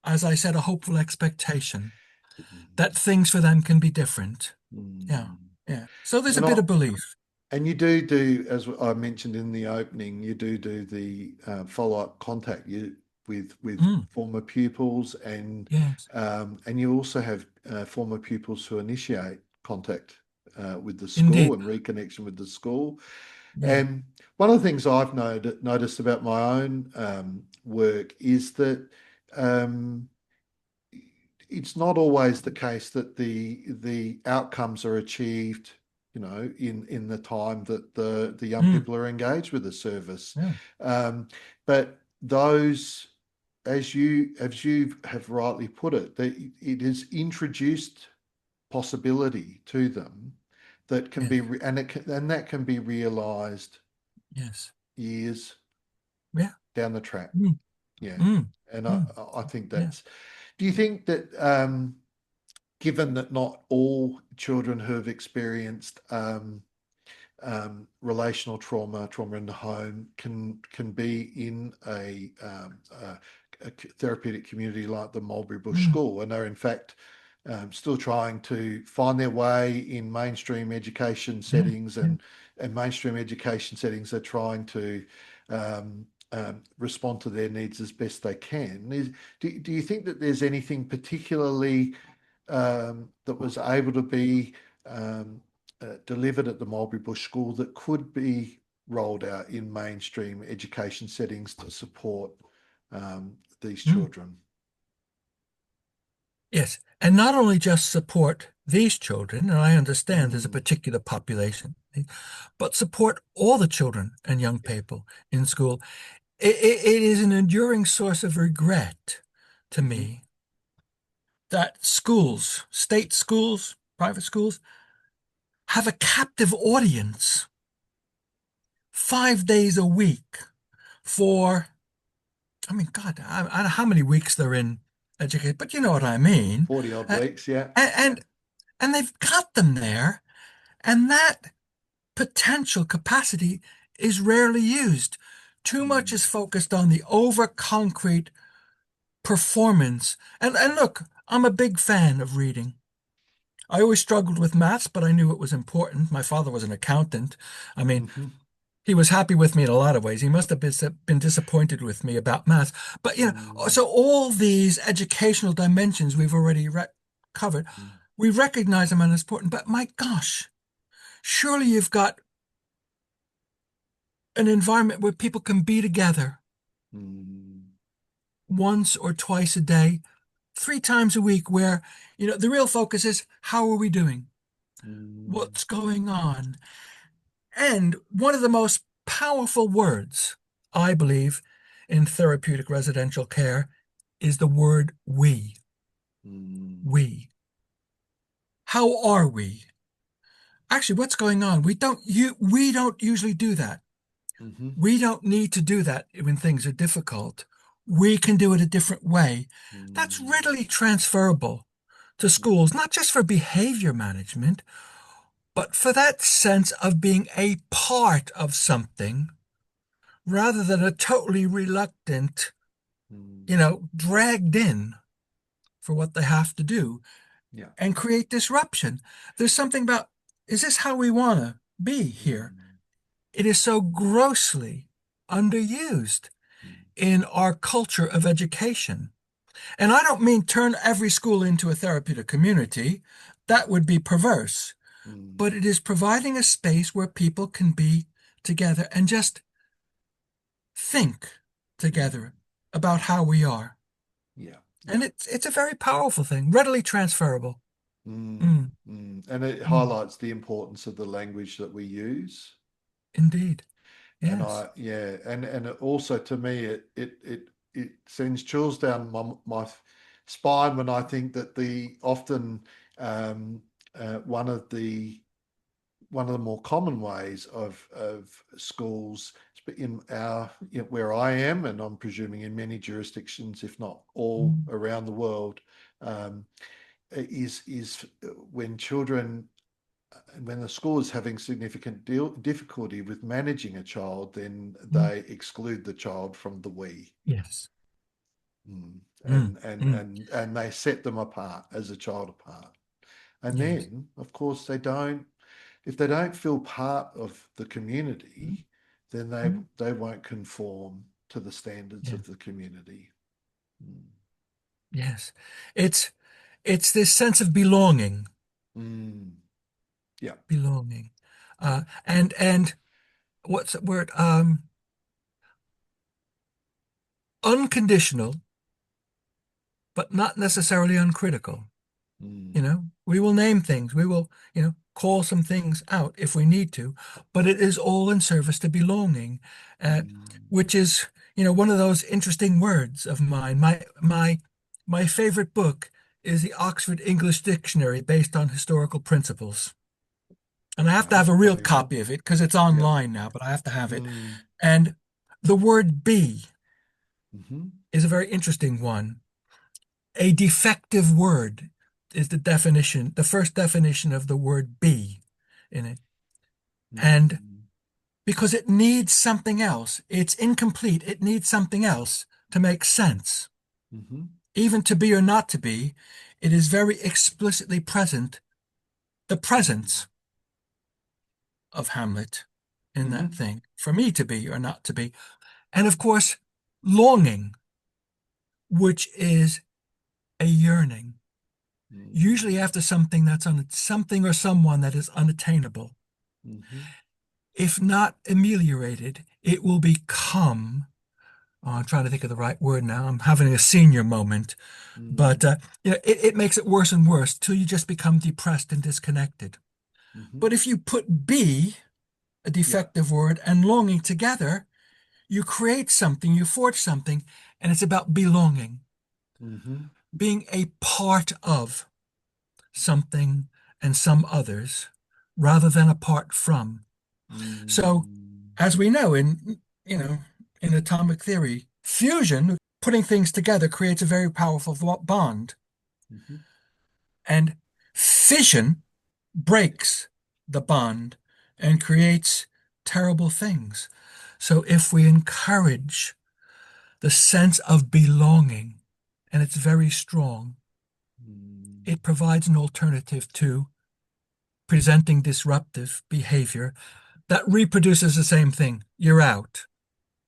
as I said, a hopeful expectation Mm. that things for them can be different. Yeah. Mm. Yeah. So there's a And bit I, of belief. and you do, as I mentioned in the opening, you do the follow-up contact with Mm, former pupils, yes. and you also have former pupils who initiate contact with the school Indeed. and reconnection with the school. Yeah. And one of the things I've noticed about my own work is that um, it's not always the case that the outcomes are achieved, in the time that the young Mm, people are engaged with the service. yeah. Um, but those, as you have rightly put it, that it has introduced possibility to them that can be Yes. and that can be realized Yes. years Yeah. down the track. Mm, Yeah. mm, And I, mm, I think yeah. that's, do you think that given that not all children who have experienced relational trauma in the home can be in a therapeutic community like the Mulberry Bush Mm, School, and are in fact still trying to find their way in mainstream education yeah. settings, Yeah. and mainstream education settings are trying to respond to their needs as best they can. Do you think that there's anything particularly that was able to be delivered at the Mulberry Bush School that could be rolled out in mainstream education settings to support these Mm, children? yes. And not only just support these children, and I understand there's a Mm. particular population, but support all the children and young Yeah. people in school. It is an enduring source of regret to Hmm. me that schools, state schools, private schools, have a captive audience 5 days a week for, I mean, God, I don't know how many weeks they're in education, but you know what I mean. 40 odd Uh, weeks, yeah. and and they've got them there, and that potential capacity is rarely used. Too much Mm. is focused on the over concrete performance. And look, I'm a big fan of reading. I always struggled with maths, but I knew it was important. My father was an accountant. I mean, Hmm. He was happy with me in a lot of ways. He must have been disappointed with me about math. But, Mm, so all these educational dimensions we've already covered, mm, we recognize them as important. But my gosh, surely you've got an environment where people can be together mm, once or twice a day, 3 times a week, where, the real focus is how are we doing? mm, What's going on? And one of the most powerful words, I believe, in therapeutic residential care is the word we. mm, We. How are we? Actually, what's going on? We don't usually do that. mhm, We don't need to do that when things are difficult. We can do it a different way. That's mm, readily transferable to schools, not just for behavior management, but for that sense of being a part of something rather than a totally reluctant, mm. dragged in for what they have to do Yeah. and create disruption. There's something about, is this how we want to be here? Mm, It is so grossly underused mm, in our culture of education. And I don't mean turn every school into a therapeutic community. That would be perverse. mm, But it is providing a space where people can be together and just think mm. together about how we are. Yeah. And Yeah. it's a very powerful thing, readily transferable. Mm, Mm, and it mm, highlights the importance of the language that we use. indeed. And Yes. and it also to me it sends chills down my spine when I think that the often um, one of the more common ways of schools in our where I am, and I'm presuming in many jurisdictions, if not all Mm, around the world, um, is when children when the school is having significant difficulty with managing a child, then mm, they exclude the child from the we. yes. Mm. Mm, mm, And they set them apart as a child apart. And yes. then, of course, if they don't feel part of the Mm, community, then they mm, they won't conform to the standards yeah. of the community. Mm. Yes. It's it's this sense of belonging, Mm. Yeah. belonging. Yeah. And what's the word? Unconditional, but not necessarily uncritical. Mm. We will name things. We will, call some things out if we need to, but it is all in service to belonging, uh, Mm. which is, one of those interesting words of mine. My favorite book is the Oxford English Dictionary based on historical principles. And I have to Okay. have a real Very good. copy of it because it's Yeah. online now, but I have to have it. Mm. And the word be Hmm. is a very interesting one. A defective word is the first definition of the word be in it. And Mm. because it needs something else, it's incomplete. It needs something else to make sense. Hmm. Even to be or not to be, it is very explicitly present, the presence of Hamlet in that Hmm. thing, for me to be or not to be. And of course, longing, which is a yearning, usually Mm. after something something or someone that is unattainable. Hmm. If not ameliorated, it will become, oh, I'm trying to think of the right word now. I'm having a senior moment, but Mm. it makes it worse and worse till you just become depressed and disconnected. Hmm. But if you put be, a Yeah. defective word, and longing together, you create something, you forge something, and it's about belonging, Hmm. being a part of something and some others rather than apart from. So, Mm. as we know in atomic theory, fusion, putting things together, creates a very powerful bond, Hmm. and fission breaks the bond and creates terrible things. So, if we encourage the sense of belonging, and it's very strong, Mm. it provides an alternative to presenting disruptive behavior that reproduces the same thing. You're out.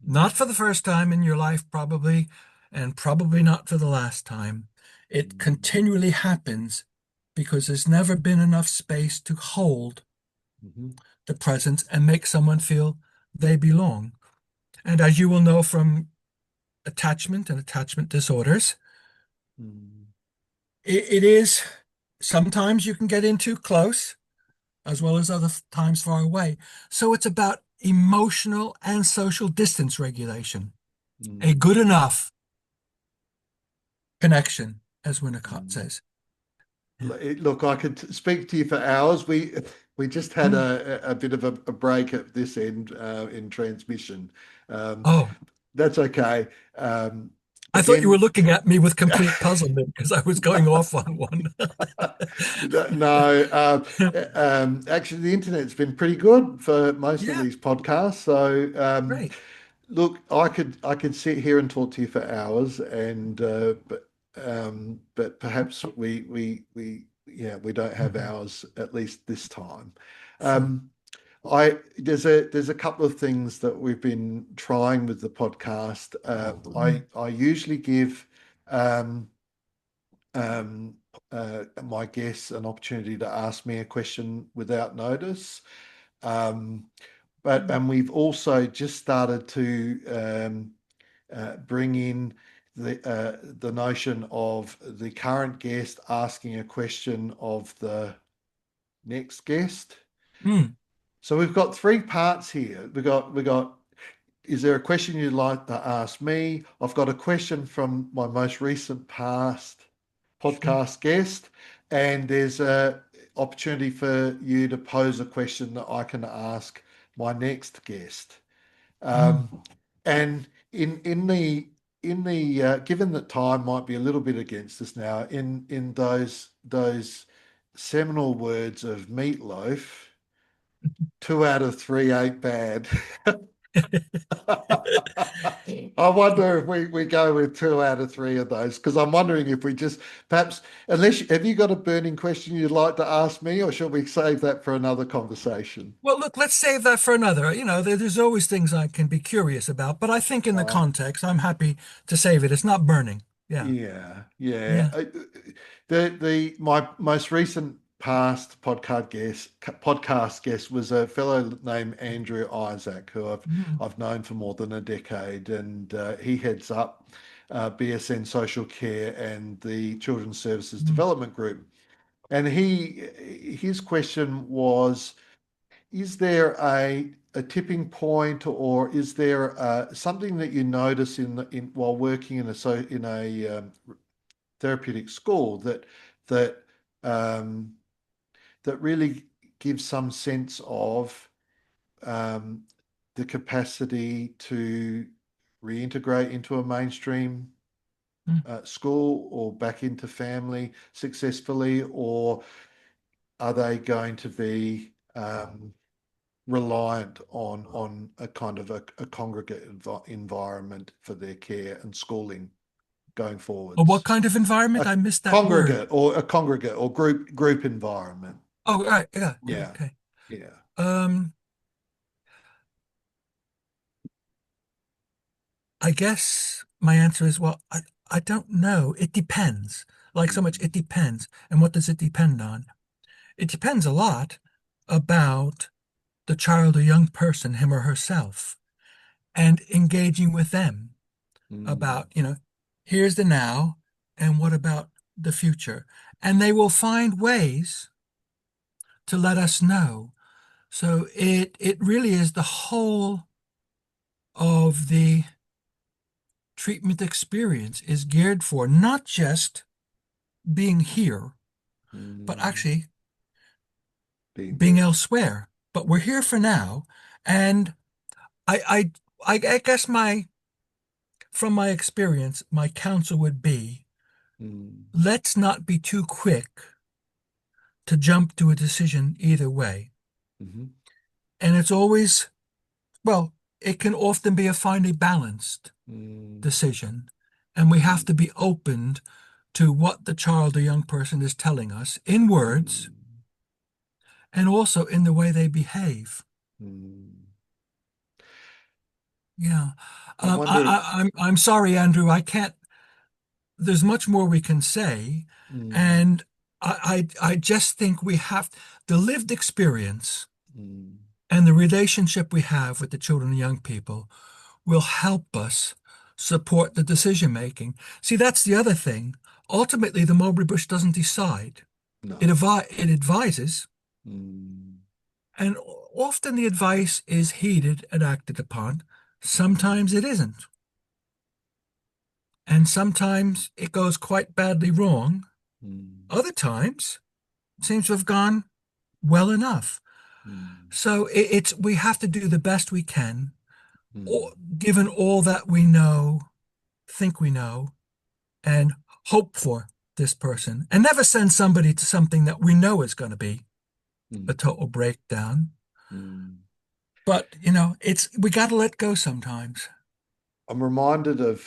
Not for the first time in your life, probably, and probably not for the last time. It continually happens because there's never been enough space to hold Mhm. the presence and make someone feel they belong. And as you will know from attachment and attachment disorders, Mm. it is sometimes you can get in too close as well as other times far away. So it's about emotional and social distance regulation, a Mm. good enough connection, as Winnicott Mm. says. Look, I could speak to you for hours. We just had Mm. a bit of a break at this end in transmission. Um, Oh, that's okay. Um, I thought you were again, looking at me with complete puzzlement because I was going off on one. no, actually, the internet's been pretty good for most of Yeah, these podcasts. So, great. look, I could sit here and talk to you for hours, and but perhaps we don't have Mhm. hours at least this time. Sure. Um, there's a couple of things that we've been trying with the podcast. Mm. I usually give um, um, my guests an opportunity to ask me a question without notice. Um, but Mm. and we've also just started to bring in the notion of the current guest asking a question of the next guest. Mm. So we've got three parts here. We got is there a question you'd like to ask me? I've got a question from my most recent past Sure. podcast guest, and there's a opportunity for you to pose a question that I can ask my next guest. Mm. Um, and in the given that time might be a little bit against us now, in those seminal words of Meatloaf, 2 out of 3 ain't bad. I wonder if we go with 2 out of 3 of those, because I'm wondering if we just perhaps, have you got a burning question you'd like to ask me, or shall we save that for another conversation? Well, look, let's save that for another. There's always things I can be curious about, but I think in the Uh, context, I'm happy to save it. It's not burning. Yeah. yeah, yeah. Yeah. The my most recent past podcast guest was a fellow named Andrew Isaac, who I've Mm. I've known for more than a decade, and he heads up BSN Social Care and the Children's Services Mm. Development Group. And his question was, is there a tipping point, or is there something that you notice in while working in a therapeutic school that um, that really gives some sense of um, the capacity to reintegrate into a mainstream Mm. school or back into family successfully, or are they going to be reliant on a kind of a congregate environment for their care and schooling going Oh, what forwards? kind of environment? A I missed that word. congregate or group environment. Oh, right. Yeah. Yeah, Okay. yeah. Um, I guess my answer is, well, I don't know. It depends. Like so much, Mm. it depends. And what does it depend on? It depends a lot about the child or young person, him or herself, and engaging with them Mm. about, here's the now, and what about the future? And they will find ways to let us know. So it really is the whole of the treatment experience is geared for not just being here, but Mm. actually Being being there. elsewhere. But we're here for now. And I I guess from my experience, my counsel would be Mm. let's not be too quick to jump to a decision either way. Mhm. And it's always, well, it can often be a finely balanced Mm. decision. And we have Mm. to be opened to what the child or young person is telling us in words Mm. and also in the way they behave. Mm. Yeah. I wonder. I'm sorry, Andrew. I can't. There's much more we can say, Mm, and I just think we have the lived experience mm, and the relationship we have with the children and young people will help us support the decision making. See, that's the other thing. Ultimately, the Mulberry Bush doesn't decide. no. It advises, Mm, and often the advice is heeded and acted upon. mm, Sometimes it isn't. And sometimes it goes quite badly wrong. mm, Other times it seems to have gone well enough. mm, So it's we have to do the best we can, mm, given all that we know, think we know, and hope for this person, and never send somebody to something that we know is going to be a mm, total breakdown. mm. But it's we got to let go sometimes. I'm reminded of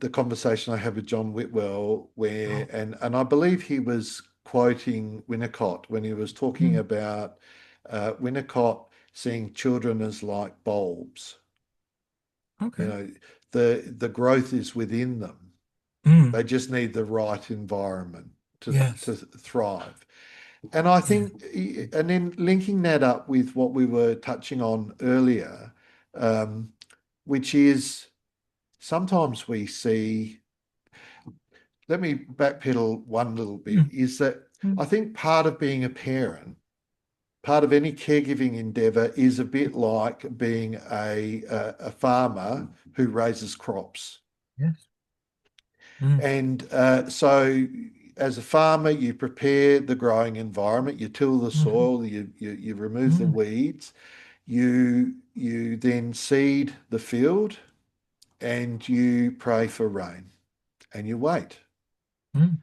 the conversation I had with John Whitwell, where, Oh, and I believe he was quoting Winnicott when he was talking mm, about Winnicott seeing children as like bulbs. You okay. know, the growth is within them. Mm, They just need the right environment to yes. thrive. And I Yeah. think, and then linking that up with what we were touching on earlier, um, which is sometimes we see, let me backpedal one little bit, Mm, is that mm, I think part of being a parent, part of any caregiving endeavor is a bit like being a farmer who raises crops. yes. Mm, And so, as a farmer, you prepare the growing environment, you till the mhm, soil, you remove the mm, weeds, you then seed the field, and you pray for rain, and you wait. mm,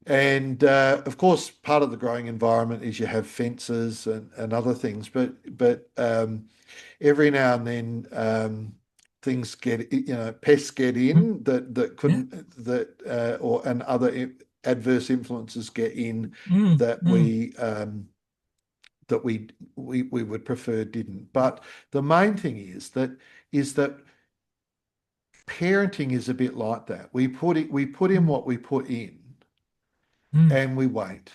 And of course, part of the growing environment is you have fences and other things, but every now and then things get, pests get mm, in that yeah. couldn't, that or and other adverse influences get in Mm, that mm, we would prefer didn't. But the main thing is that parenting is a bit like that. We put in mm, what we put in, mm, and we wait.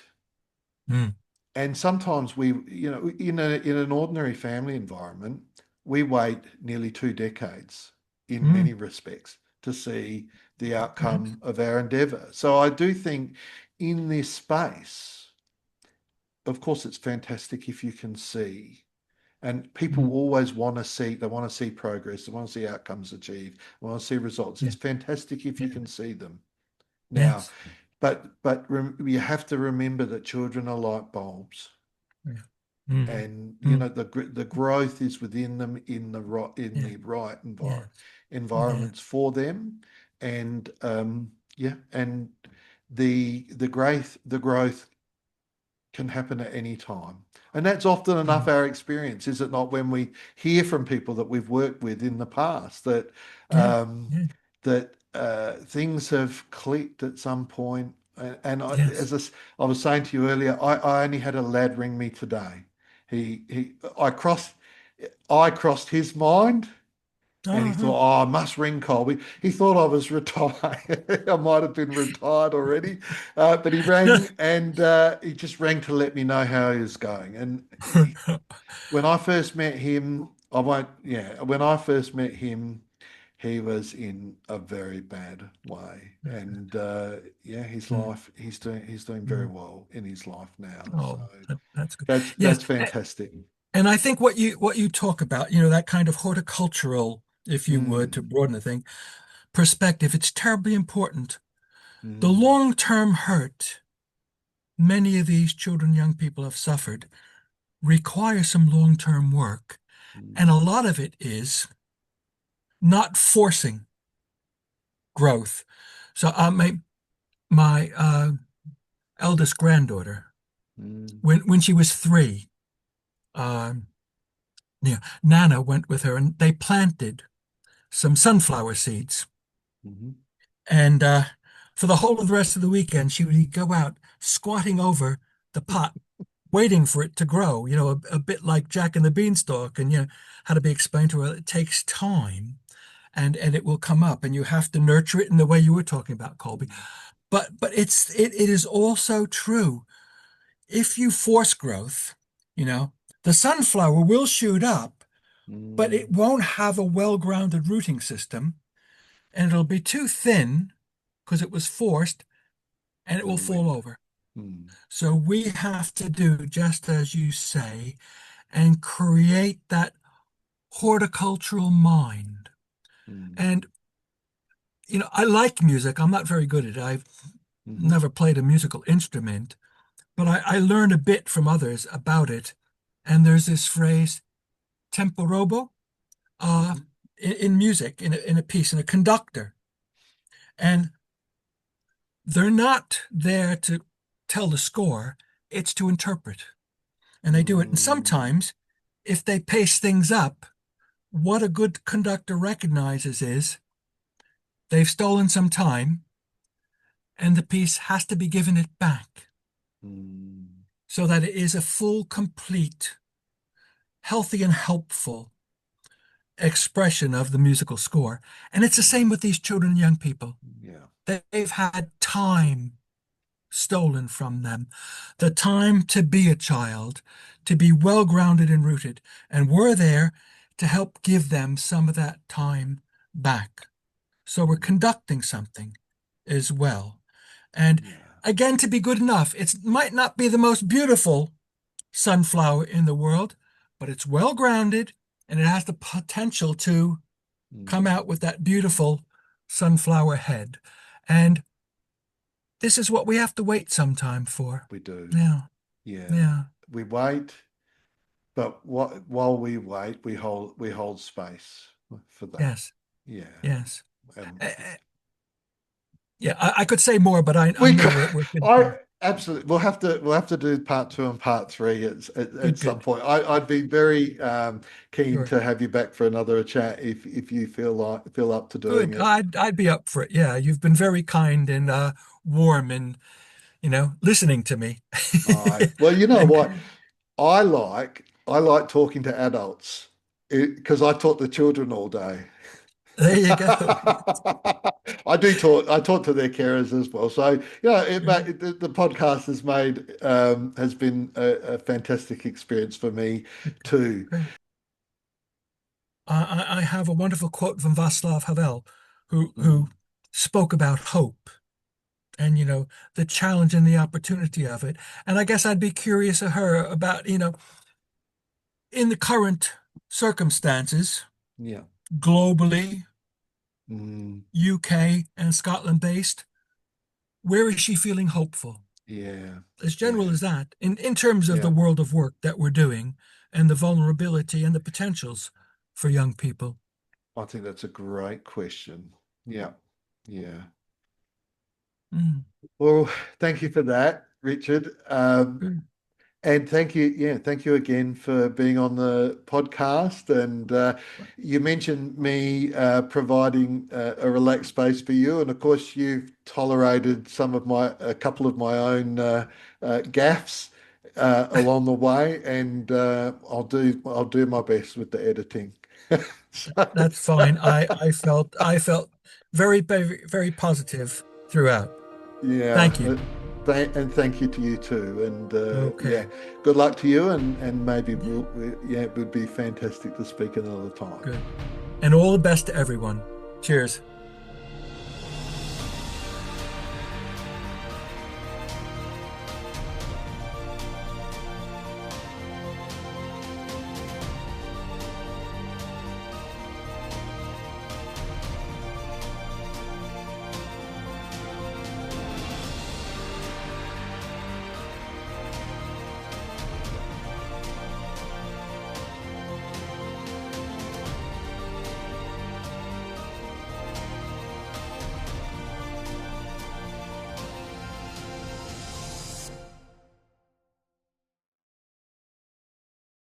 mm, And sometimes in an ordinary family environment, we wait nearly 2 decades in mm, many respects to see the yes. outcome of our endeavour. So I do think in this space, of course, it's fantastic if you can see. And people Mm, always they want to see progress, they want to see outcomes achieved, they want to see results. yeah. It's fantastic if Yeah. you can see them. Now, Yes. but you have to remember that children are like bulbs. Yeah. Mm, And mm, the growth is within them in yeah. the right Yes. Yeah. environments for them, and yeah, and the growth can happen at any time, and that's often enough Mm, our experience, is it not? When we hear from people that we've worked with in the past that yeah. um, Yeah. things have clicked at some point. And Yes. I was saying to you earlier, I only had a lad ring me today. He I crossed his mind, and he Uh-huh. thought, oh, I must ring Colby. He thought I was retired. I might have been retired already. But he rang, and he just rang to let me know how he was going. And when I first met him, when I first met him, he was in a very bad way. And yeah, his Mm, life, he's doing very mm. well in his life now. So Oh, that's good. Yes. that's fantastic. And I think what you talk about, that kind of horticultural, if you would, to Mm, broaden the thing, perspective, it's terribly important. The mm, long-term hurt many of these children, young people have suffered requires some long-term work. And mm, a lot of it is not forcing growth. So my eldest granddaughter, mm, when she was 3, um, Nana went with her and they planted some sunflower seeds. mhm. And for the whole of the rest of the weekend, she would go out squatting over the pot waiting for it to grow, a bit like Jack and the Beanstalk, and had to be explained to her it takes time and it will come up, and you have to nurture it in the way you were talking about, Colby. But it is also true. If you force growth, the sunflower will shoot up, but it won't have a well-grounded rooting system, and it'll be too thin because it was forced, and it will fall over. So we have to do just as you say and create that horticultural mind. And, I like music. I'm not very good at it. I've never played a musical instrument, but I learned a bit from others about it. And there's this phrase, tempo robo, in music, in a piece, in a conductor. And they're not there to tell the score, it's to interpret. And they do it. And sometimes, if they pace things up, what a good conductor recognizes is they've stolen some time, and the piece has to be given it back so that it is a full, complete, healthy, and helpful expression of the musical score. And it's the same with these children and young people. They've had time stolen from them, the time to be a child, to be well grounded and rooted. And we're there to help give them some of that time back. So we're conducting something as well. And again, to be good enough, it might not be the most beautiful sunflower in the world, but it's well grounded, and it has the potential to come out with that beautiful sunflower head. And this is what we have to wait some time for. We do. Yeah. We wait, but while we wait, we hold space for that. Yes. Yeah. Yes. I could say more, but I know we're absolutely. We'll have to do part 2 and part 3 at some point. I'd be very keen to have you back for another chat if you feel up to doing it. I'd be up for it. Yeah, you've been very kind and warm and listening to me. Well, you know what? I like talking to adults because I taught the children all day. There you go. I talk to their carers as well. So the podcast has been a fantastic experience for me too. Great. I have a wonderful quote from Václav Havel, who spoke about hope and the challenge and the opportunity of it. And I guess I'd be curious of her about in the current circumstances, globally, UK and Scotland based, where is she feeling hopeful? As general as that, in terms of the world of work that we're doing and the vulnerability and the potentials for young people. I think that's a great question. Yeah. Well, thank you for that, Richard. And thank you again for being on the podcast. And you mentioned me providing a relaxed space for you, and of course you've tolerated a couple of my own gaffes along the way, and I'll do my best with the editing. That's fine. I felt very, very, very positive throughout. Thank you. And thank you to you too. And good luck to you. And maybe it would be fantastic to speak another time. Good. And all the best to everyone. Cheers.